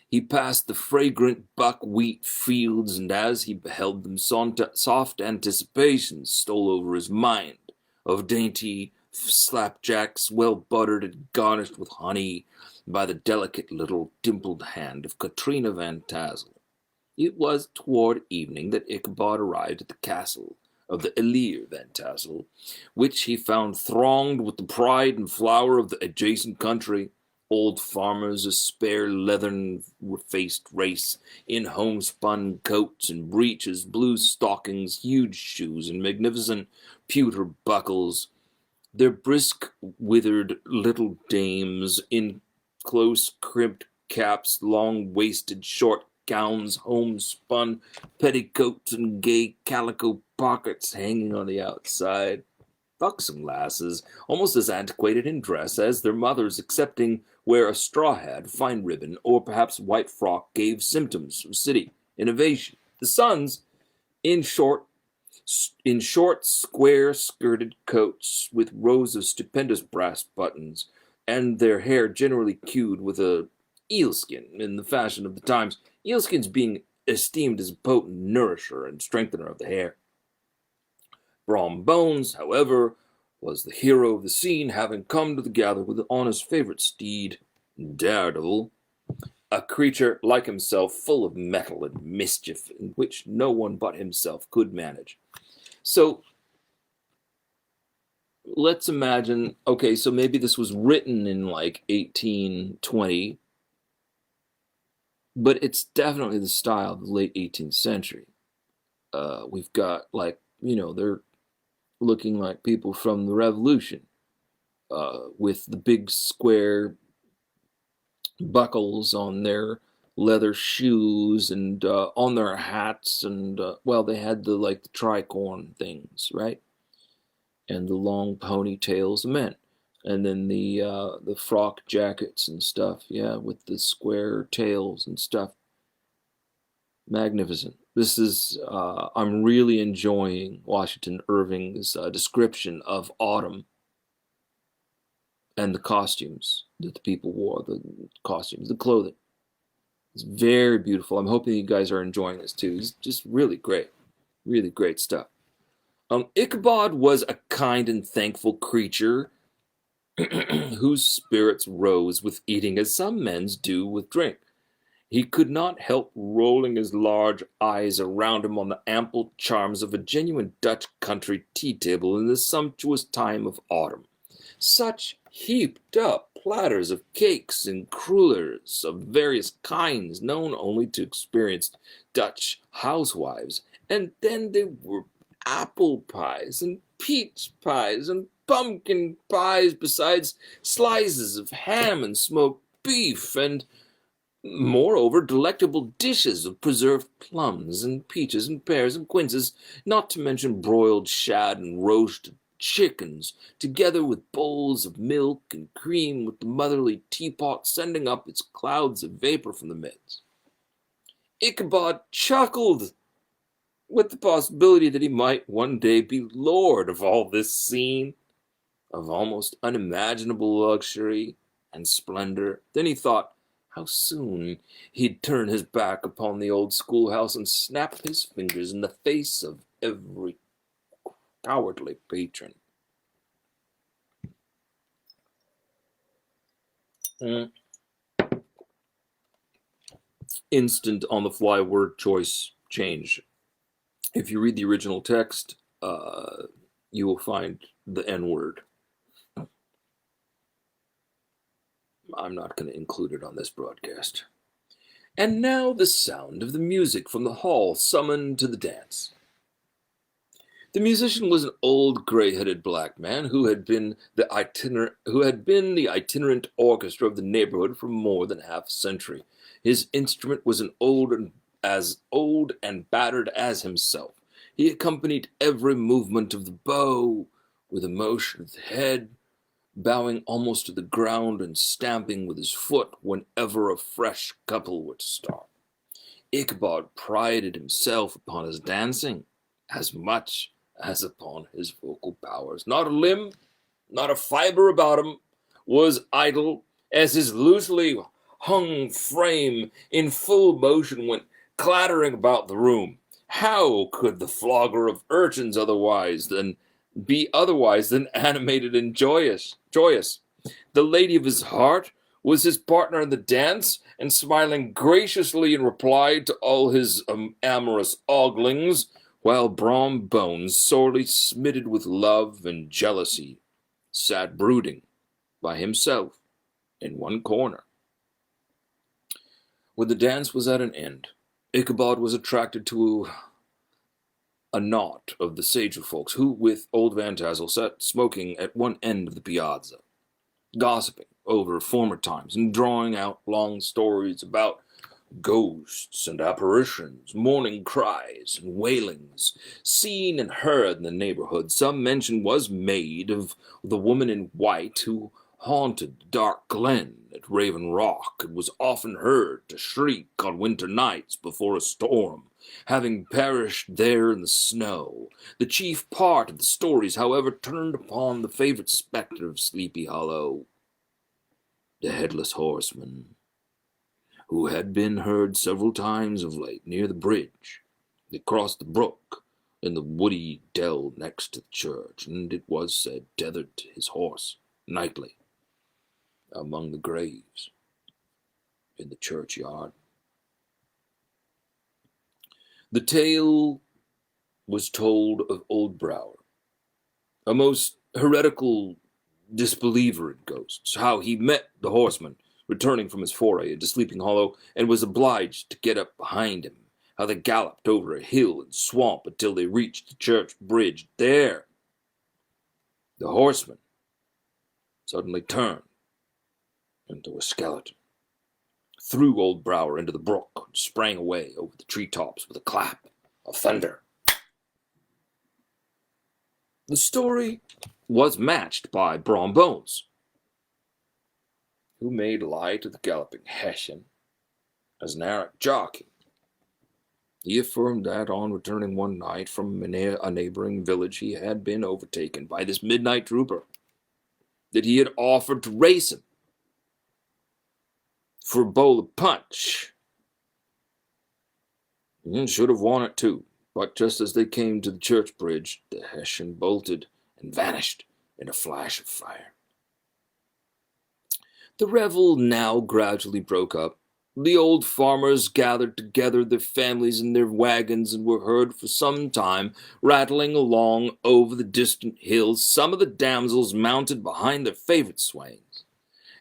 He passed the fragrant buckwheat fields, and as he beheld them, soft anticipations stole over his mind, of dainty slapjacks, well buttered and garnished with honey by the delicate little dimpled hand of Katrina Van Tassel. It was toward evening that Ichabod arrived at the castle of the Elir Van Tassel, which he found thronged with the pride and flower of the adjacent country. Old farmers, a spare leathern-faced race, in homespun coats and breeches, blue stockings, huge shoes, and magnificent pewter buckles. Their brisk, withered little dames, in close crimped caps, long-waisted short gowns, homespun petticoats, and gay calico pockets hanging on the outside. Buxom lasses, almost as antiquated in dress as their mothers, excepting where a straw hat, fine ribbon, or perhaps white frock gave symptoms of city innovation. The sons, in short, square-skirted coats with rows of stupendous brass buttons, and their hair generally queued with a eelskin in the fashion of the times, eelskins being esteemed as a potent nourisher and strengthener of the hair. Brom Bones, however, was the hero of the scene, having come to the gather on his favorite steed, Daredevil, a creature like himself, full of mettle and mischief, in which no one but himself could manage. So, let's imagine, okay, so maybe this was written in like 1820, but it's definitely the style of the late 18th century. We've got, like, they're looking like people from the Revolution, with the big square buckles on their leather shoes and on their hats, and well, they had the tricorn things, right? And the long ponytails, the men, and then the frock jackets and stuff, yeah, with the square tails and stuff. Magnificent. This is I'm really enjoying Washington Irving's description of autumn and the costumes that the people wore, the costumes, the clothing. It's very beautiful. I'm hoping you guys are enjoying this too. It's just really great stuff. Ichabod was a kind and thankful creature whose spirits rose with eating as some men's do with drink. He could not help rolling his large eyes around him on the ample charms of a genuine Dutch country tea table in the sumptuous time of autumn. Such heaped up platters of cakes and crullers of various kinds known only to experienced Dutch housewives, and then there were apple pies and peach pies and pumpkin pies, besides slices of ham and smoked beef, and moreover delectable dishes of preserved plums and peaches and pears and quinces, not to mention broiled shad and roasted chickens, together with bowls of milk and cream, with the motherly teapot sending up its clouds of vapor from the midst. Ichabod chuckled with the possibility that he might one day be lord of all this scene of almost unimaginable luxury and splendor. Then he thought how soon he'd turn his back upon the old schoolhouse and snap his fingers in the face of every cowardly patron. Instant on the fly word choice change. If you read the original text, you will find the N word. I'm not going to include it on this broadcast. And now the sound of the music from the hall summoned to the dance. The musician was an old gray-headed black man who had been the itinerant orchestra of the neighborhood for more than half a century. His instrument was as old and battered as himself. He accompanied every movement of the bow with a motion of the head, bowing almost to the ground and stamping with his foot whenever a fresh couple would start. Ichabod prided himself upon his dancing as much as upon his vocal powers. Not a limb, not a fiber about him was idle, as his loosely hung frame in full motion went clattering about the room. How could the flogger of urchins be otherwise than animated and joyous? The lady of his heart was his partner in the dance, and smiling graciously in reply to all his amorous oglings, while Brom Bones, sorely smitten with love and jealousy, sat brooding by himself in one corner. When the dance was at an end, Ichabod was attracted to a knot of the sager folks who, with old Van Tassel, sat smoking at one end of the piazza, gossiping over former times and drawing out long stories about ghosts and apparitions, mourning cries and wailings, seen and heard in the neighborhood. Some mention was made of the woman in white who haunted the dark glen at Raven Rock, and was often heard to shriek on winter nights before a storm, having perished there in the snow. The chief part of the stories, however, turned upon the favorite spectre of Sleepy Hollow, the headless horseman, who had been heard several times of late near the bridge that crossed the brook in the woody dell next to the church, and it was said tethered to his horse nightly among the graves in the churchyard. The tale was told of Old Brower, a most heretical disbeliever in ghosts, how he met the horseman, returning from his foray into Sleeping Hollow, and was obliged to get up behind him. How they galloped over a hill and swamp until they reached the church bridge. There, the horseman suddenly turned into a skeleton, threw old Brower into the brook, and sprang away over the treetops with a clap of thunder. The story was matched by Brom Bones, who made light of the galloping Hessian as an Arab jockey. He affirmed that on returning one night from a neighboring village he had been overtaken by this midnight trooper, that he had offered to race him for a bowl of punch, and should have won it too. But just as they came to the church bridge, the Hessian bolted and vanished in a flash of fire. The revel now gradually broke up. The old farmers gathered together their families in their wagons and were heard for some time rattling along over the distant hills, some of the damsels mounted behind their favorite swains,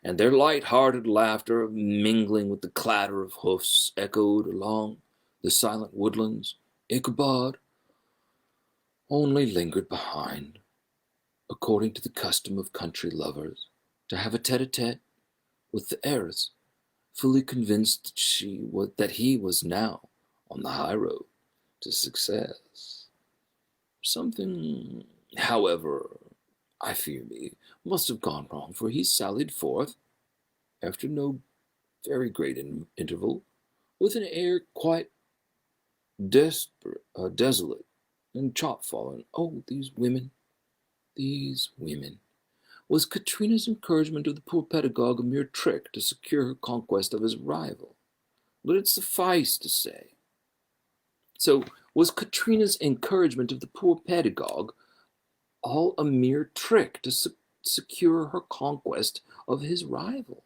and their light-hearted laughter, mingling with the clatter of hoofs, echoed along the silent woodlands. Ichabod only lingered behind, according to the custom of country lovers, to have a tete-a-tete with the heiress, fully convinced that he was now on the high road to success. Something, however, I fear me, must have gone wrong, for he sallied forth, after no very great interval, with an air quite desolate and chopfallen. Oh, these women, these women! Was Katrina's encouragement of the poor pedagogue a mere trick to secure her conquest of his rival? Let it suffice to say. So, was Katrina's encouragement of the poor pedagogue all a mere trick to secure her conquest of his rival?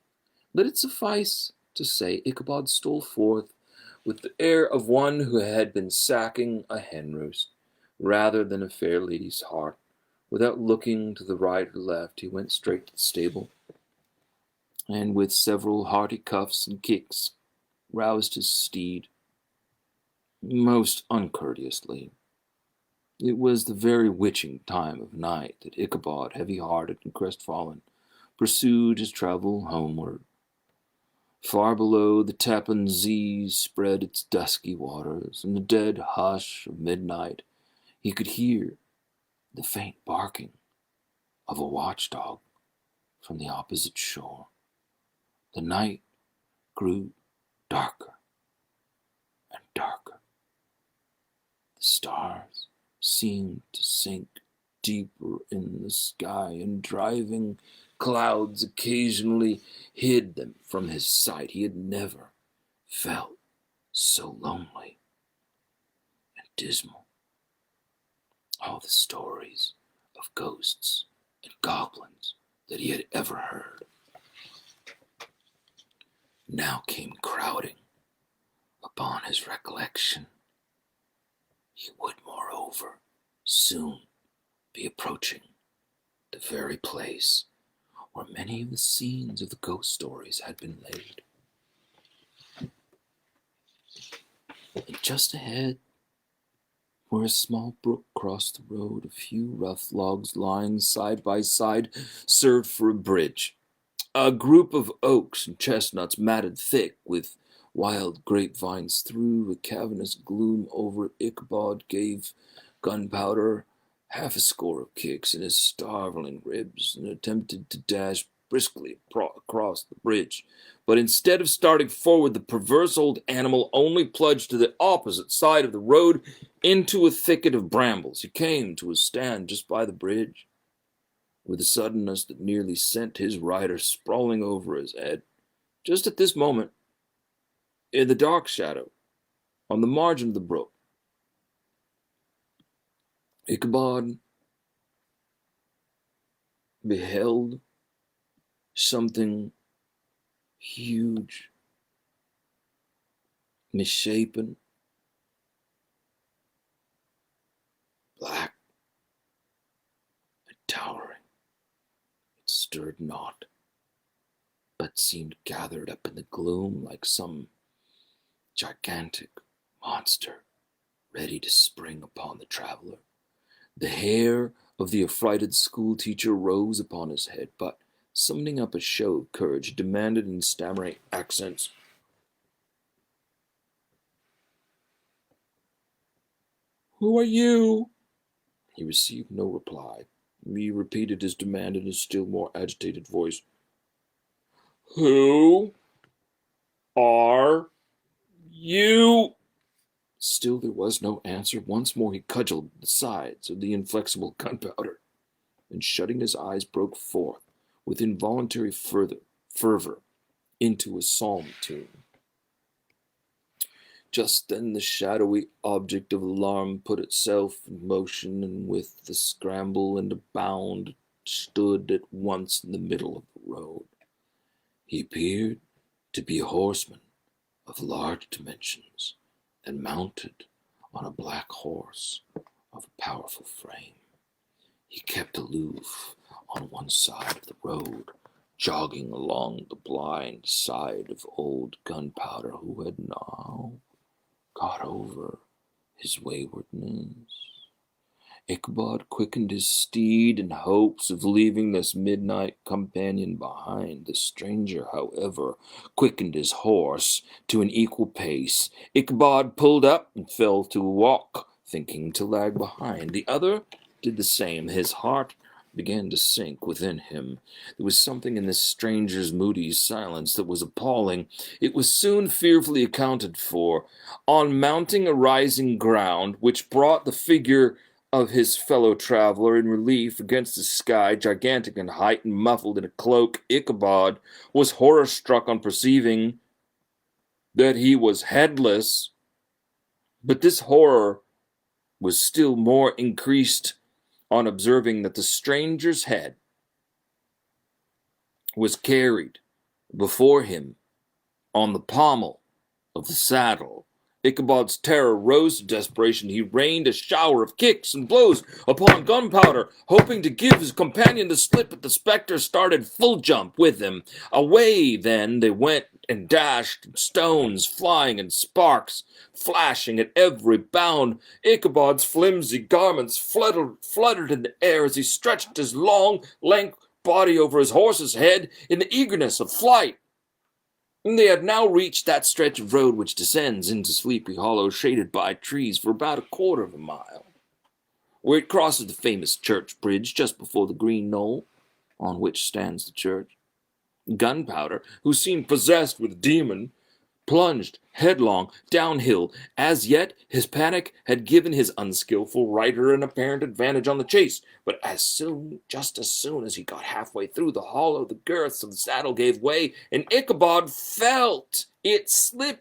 Let it suffice to say Ichabod stole forth with the air of one who had been sacking a hen roost, rather than a fair lady's heart. Without looking to the right or left, he went straight to the stable, and with several hearty cuffs and kicks roused his steed most uncourteously. It was the very witching time of night that Ichabod, heavy-hearted and crestfallen, pursued his travel homeward. Far below, the Tappan Zee spread its dusky waters. In the dead hush of midnight, he could hear the faint barking of a watchdog from the opposite shore. The night grew darker and darker. The stars seemed to sink deeper in the sky, and driving clouds occasionally hid them from his sight. He had never felt so lonely and dismal. All the stories of ghosts and goblins that he had ever heard now came crowding upon his recollection. He would, moreover, soon be approaching the very place where many of the scenes of the ghost stories had been laid. And just ahead, where a small brook crossed the road, a few rough logs lying side by side served for a bridge. A group of oaks and chestnuts matted thick with wild grapevines threw a cavernous gloom over Ichabod, gave Gunpowder half a score of kicks in his starveling ribs, and attempted to dash briskly across the bridge. But instead of starting forward, the perverse old animal only plunged to the opposite side of the road into a thicket of brambles. He came to a stand just by the bridge, with a suddenness that nearly sent his rider sprawling over his head. Just at this moment, in the dark shadow, on the margin of the brook, Ichabod beheld something huge, misshapen, black, and towering. It stirred not but seemed gathered up in the gloom like some gigantic monster ready to spring upon the traveler. The hair of the affrighted schoolteacher rose upon his head, but, summoning up a show of courage, demanded in stammering accents, "Who are you?" He received no reply. He repeated his demand in a still more agitated voice. "Who are you?" Still there was no answer. Once more he cudgeled the sides of the inflexible gunpowder, and shutting his eyes broke forth with involuntary fervor into a psalm tune. Just then the shadowy object of alarm put itself in motion, and with the scramble and a bound stood at once in the middle of the road. He appeared to be a horseman of large dimensions, and mounted on a black horse of a powerful frame. He kept aloof on one side of the road, jogging along the blind side of old Gunpowder, who had now got over his waywardness. Ichabod quickened his steed in hopes of leaving this midnight companion behind. The stranger, however, quickened his horse to an equal pace. Ichabod pulled up and fell to a walk, thinking to lag behind. The other did the same. His heart began to sink within him. There was something in this stranger's moody silence that was appalling. It was soon fearfully accounted for. On mounting a rising ground, which brought the figure of his fellow traveler in relief against the sky, gigantic in height and muffled in a cloak, Ichabod was horror-struck on perceiving that he was headless. But this horror was still more increased on observing that the stranger's head was carried before him on the pommel of the saddle. Ichabod's terror rose to desperation. He rained a shower of kicks and blows upon Gunpowder, hoping to give his companion the slip, but the spectre started full jump with him. Away then they went and dashed, stones flying and sparks flashing at every bound. Ichabod's flimsy garments fluttered in the air as he stretched his long, lank body over his horse's head in the eagerness of flight. And they had now reached that stretch of road which descends into Sleepy Hollow, shaded by trees for about a quarter of a mile, where it crosses the famous church bridge just before the green knoll on which stands the church. Gunpowder, who seemed possessed with a demon, plunged headlong downhill. As yet, his panic had given his unskillful rider an apparent advantage on the chase, but just as soon as he got halfway through the hollow, the girths of the saddle gave way, and Ichabod felt it slipping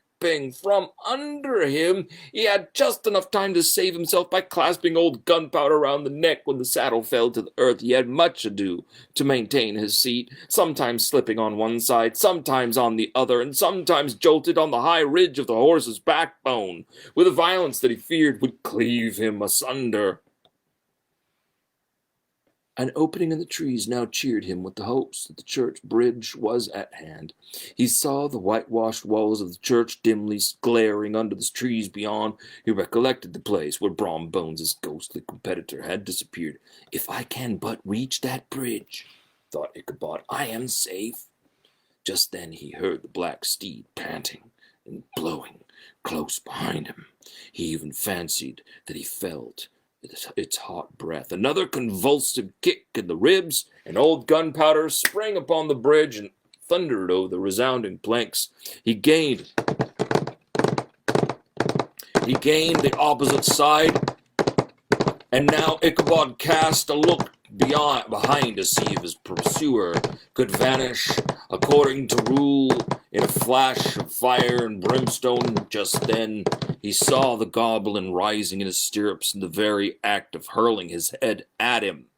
from under him. He had just enough time to save himself by clasping old Gunpowder around the neck when the saddle fell to the earth. He had much ado to maintain his seat, sometimes slipping on one side, sometimes on the other, and sometimes jolted on the high ridge of the horse's backbone with a violence that he feared would cleave him asunder. An opening in the trees now cheered him with the hopes that the church bridge was at hand. He saw the whitewashed walls of the church dimly glaring under the trees beyond. He recollected the place where Brom Bones' ghostly competitor had disappeared. "If I can but reach that bridge," thought Ichabod, "I am safe." Just then he heard the black steed panting and blowing close behind him. He even fancied that he felt its hot breath. Another convulsive kick in the ribs, and old Gunpowder sprang upon the bridge and thundered over the resounding planks. He gained the opposite side, and now Ichabod cast a look behind to see if his pursuer could vanish according to rule in a flash of fire and brimstone. Just then he saw the goblin rising in his stirrups in the very act of hurling his head at him.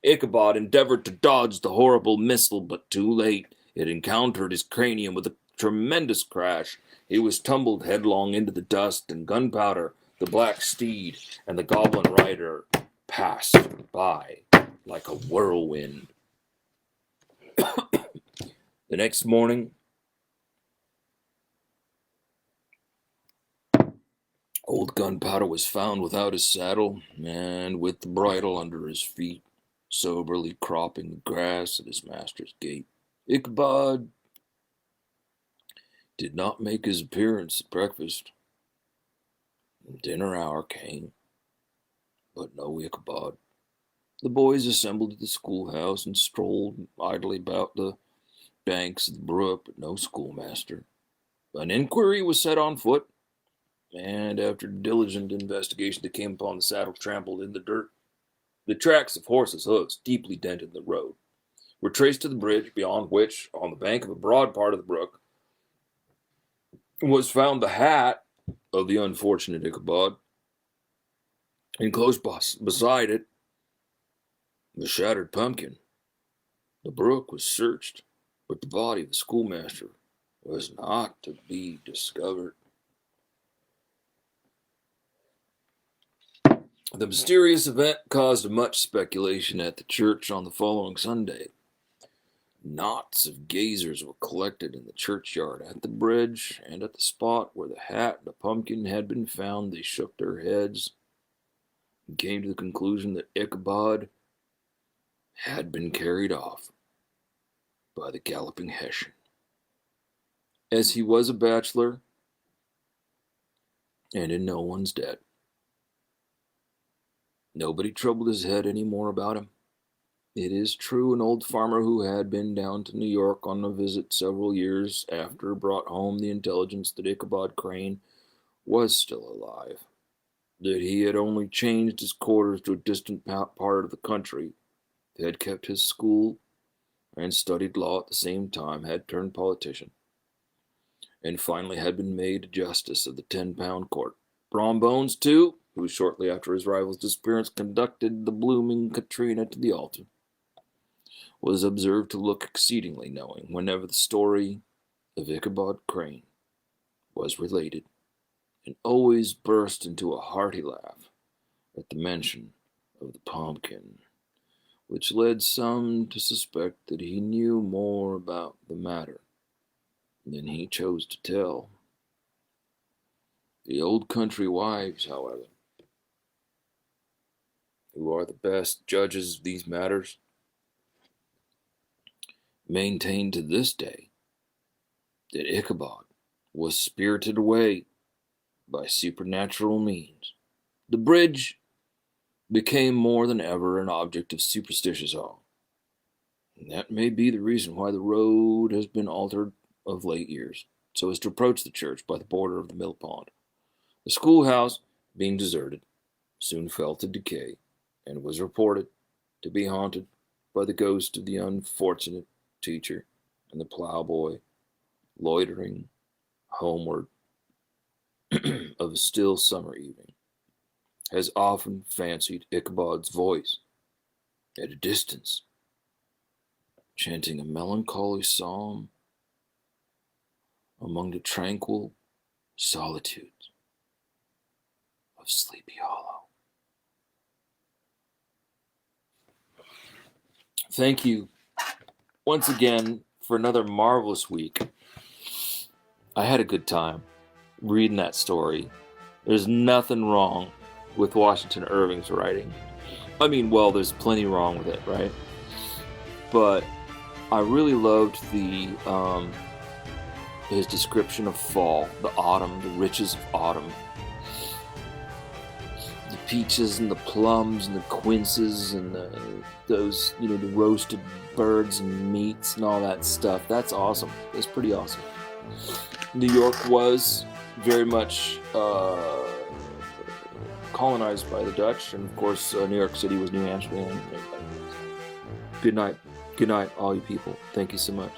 Ichabod endeavored to dodge the horrible missile, but too late. It encountered his cranium with a tremendous crash. He was tumbled headlong into the dust, and Gunpowder, the black steed, and the goblin rider passed by like a whirlwind. The next morning, old Gunpowder was found without his saddle and with the bridle under his feet, soberly cropping the grass at his master's gate. Ichabod did not make his appearance at breakfast. Dinner hour came, but no Ichabod. The boys assembled at the schoolhouse and strolled idly about the banks of the brook, but no schoolmaster. An inquiry was set on foot, and after diligent investigation, they came upon the saddle trampled in the dirt. The tracks of horses' hoofs, deeply dented in the road, were traced to the bridge, beyond which, on the bank of a broad part of the brook, was found the hat of the unfortunate Ichabod, and close beside it, the shattered pumpkin. The brook was searched, but the body of the schoolmaster was not to be discovered. The mysterious event caused much speculation at the church on the following Sunday. Knots of gazers were collected in the churchyard, at the bridge, and at the spot where the hat and the pumpkin had been found. They shook their heads and came to the conclusion that Ichabod had been carried off by the galloping Hessian. As he was a bachelor and in no one's debt, nobody troubled his head any more about him. It is true, an old farmer who had been down to New York on a visit several years after brought home the intelligence that Ichabod Crane was still alive, that he had only changed his quarters to a distant part of the country, had kept his school and studied law at the same time, had turned politician, and finally had been made justice of the 10-pound court. Brom Bones, too, who shortly after his rival's disappearance conducted the blooming Katrina to the altar, was observed to look exceedingly knowing whenever the story of Ichabod Crane was related, and always burst into a hearty laugh at the mention of the pumpkin, which led some to suspect that he knew more about the matter than he chose to tell. The old country wives, however, who are the best judges of these matters, maintain to this day that Ichabod was spirited away by supernatural means. The bridge became more than ever an object of superstitious awe, and that may be the reason why the road has been altered of late years, so as to approach the church by the border of the mill pond. The schoolhouse, being deserted, soon fell to decay, and was reported to be haunted by the ghost of the unfortunate teacher and the plowboy loitering homeward of a still summer evening, has often fancied Ichabod's voice at a distance, chanting a melancholy psalm among the tranquil solitudes of Sleepy Hollow. Thank you once again for another marvelous week. I had a good time reading that story. There's nothing wrong with Washington Irving's writing. I mean, well, there's plenty wrong with it, right? But I really loved his description of fall, the autumn, the riches of autumn. The peaches and the plums and the quinces and those, the roasted birds and meats and all that stuff. That's awesome. That's pretty awesome. New York was very much colonized by the Dutch, and of course New York City was New Amsterdam. Good night, all you people. Thank you so much.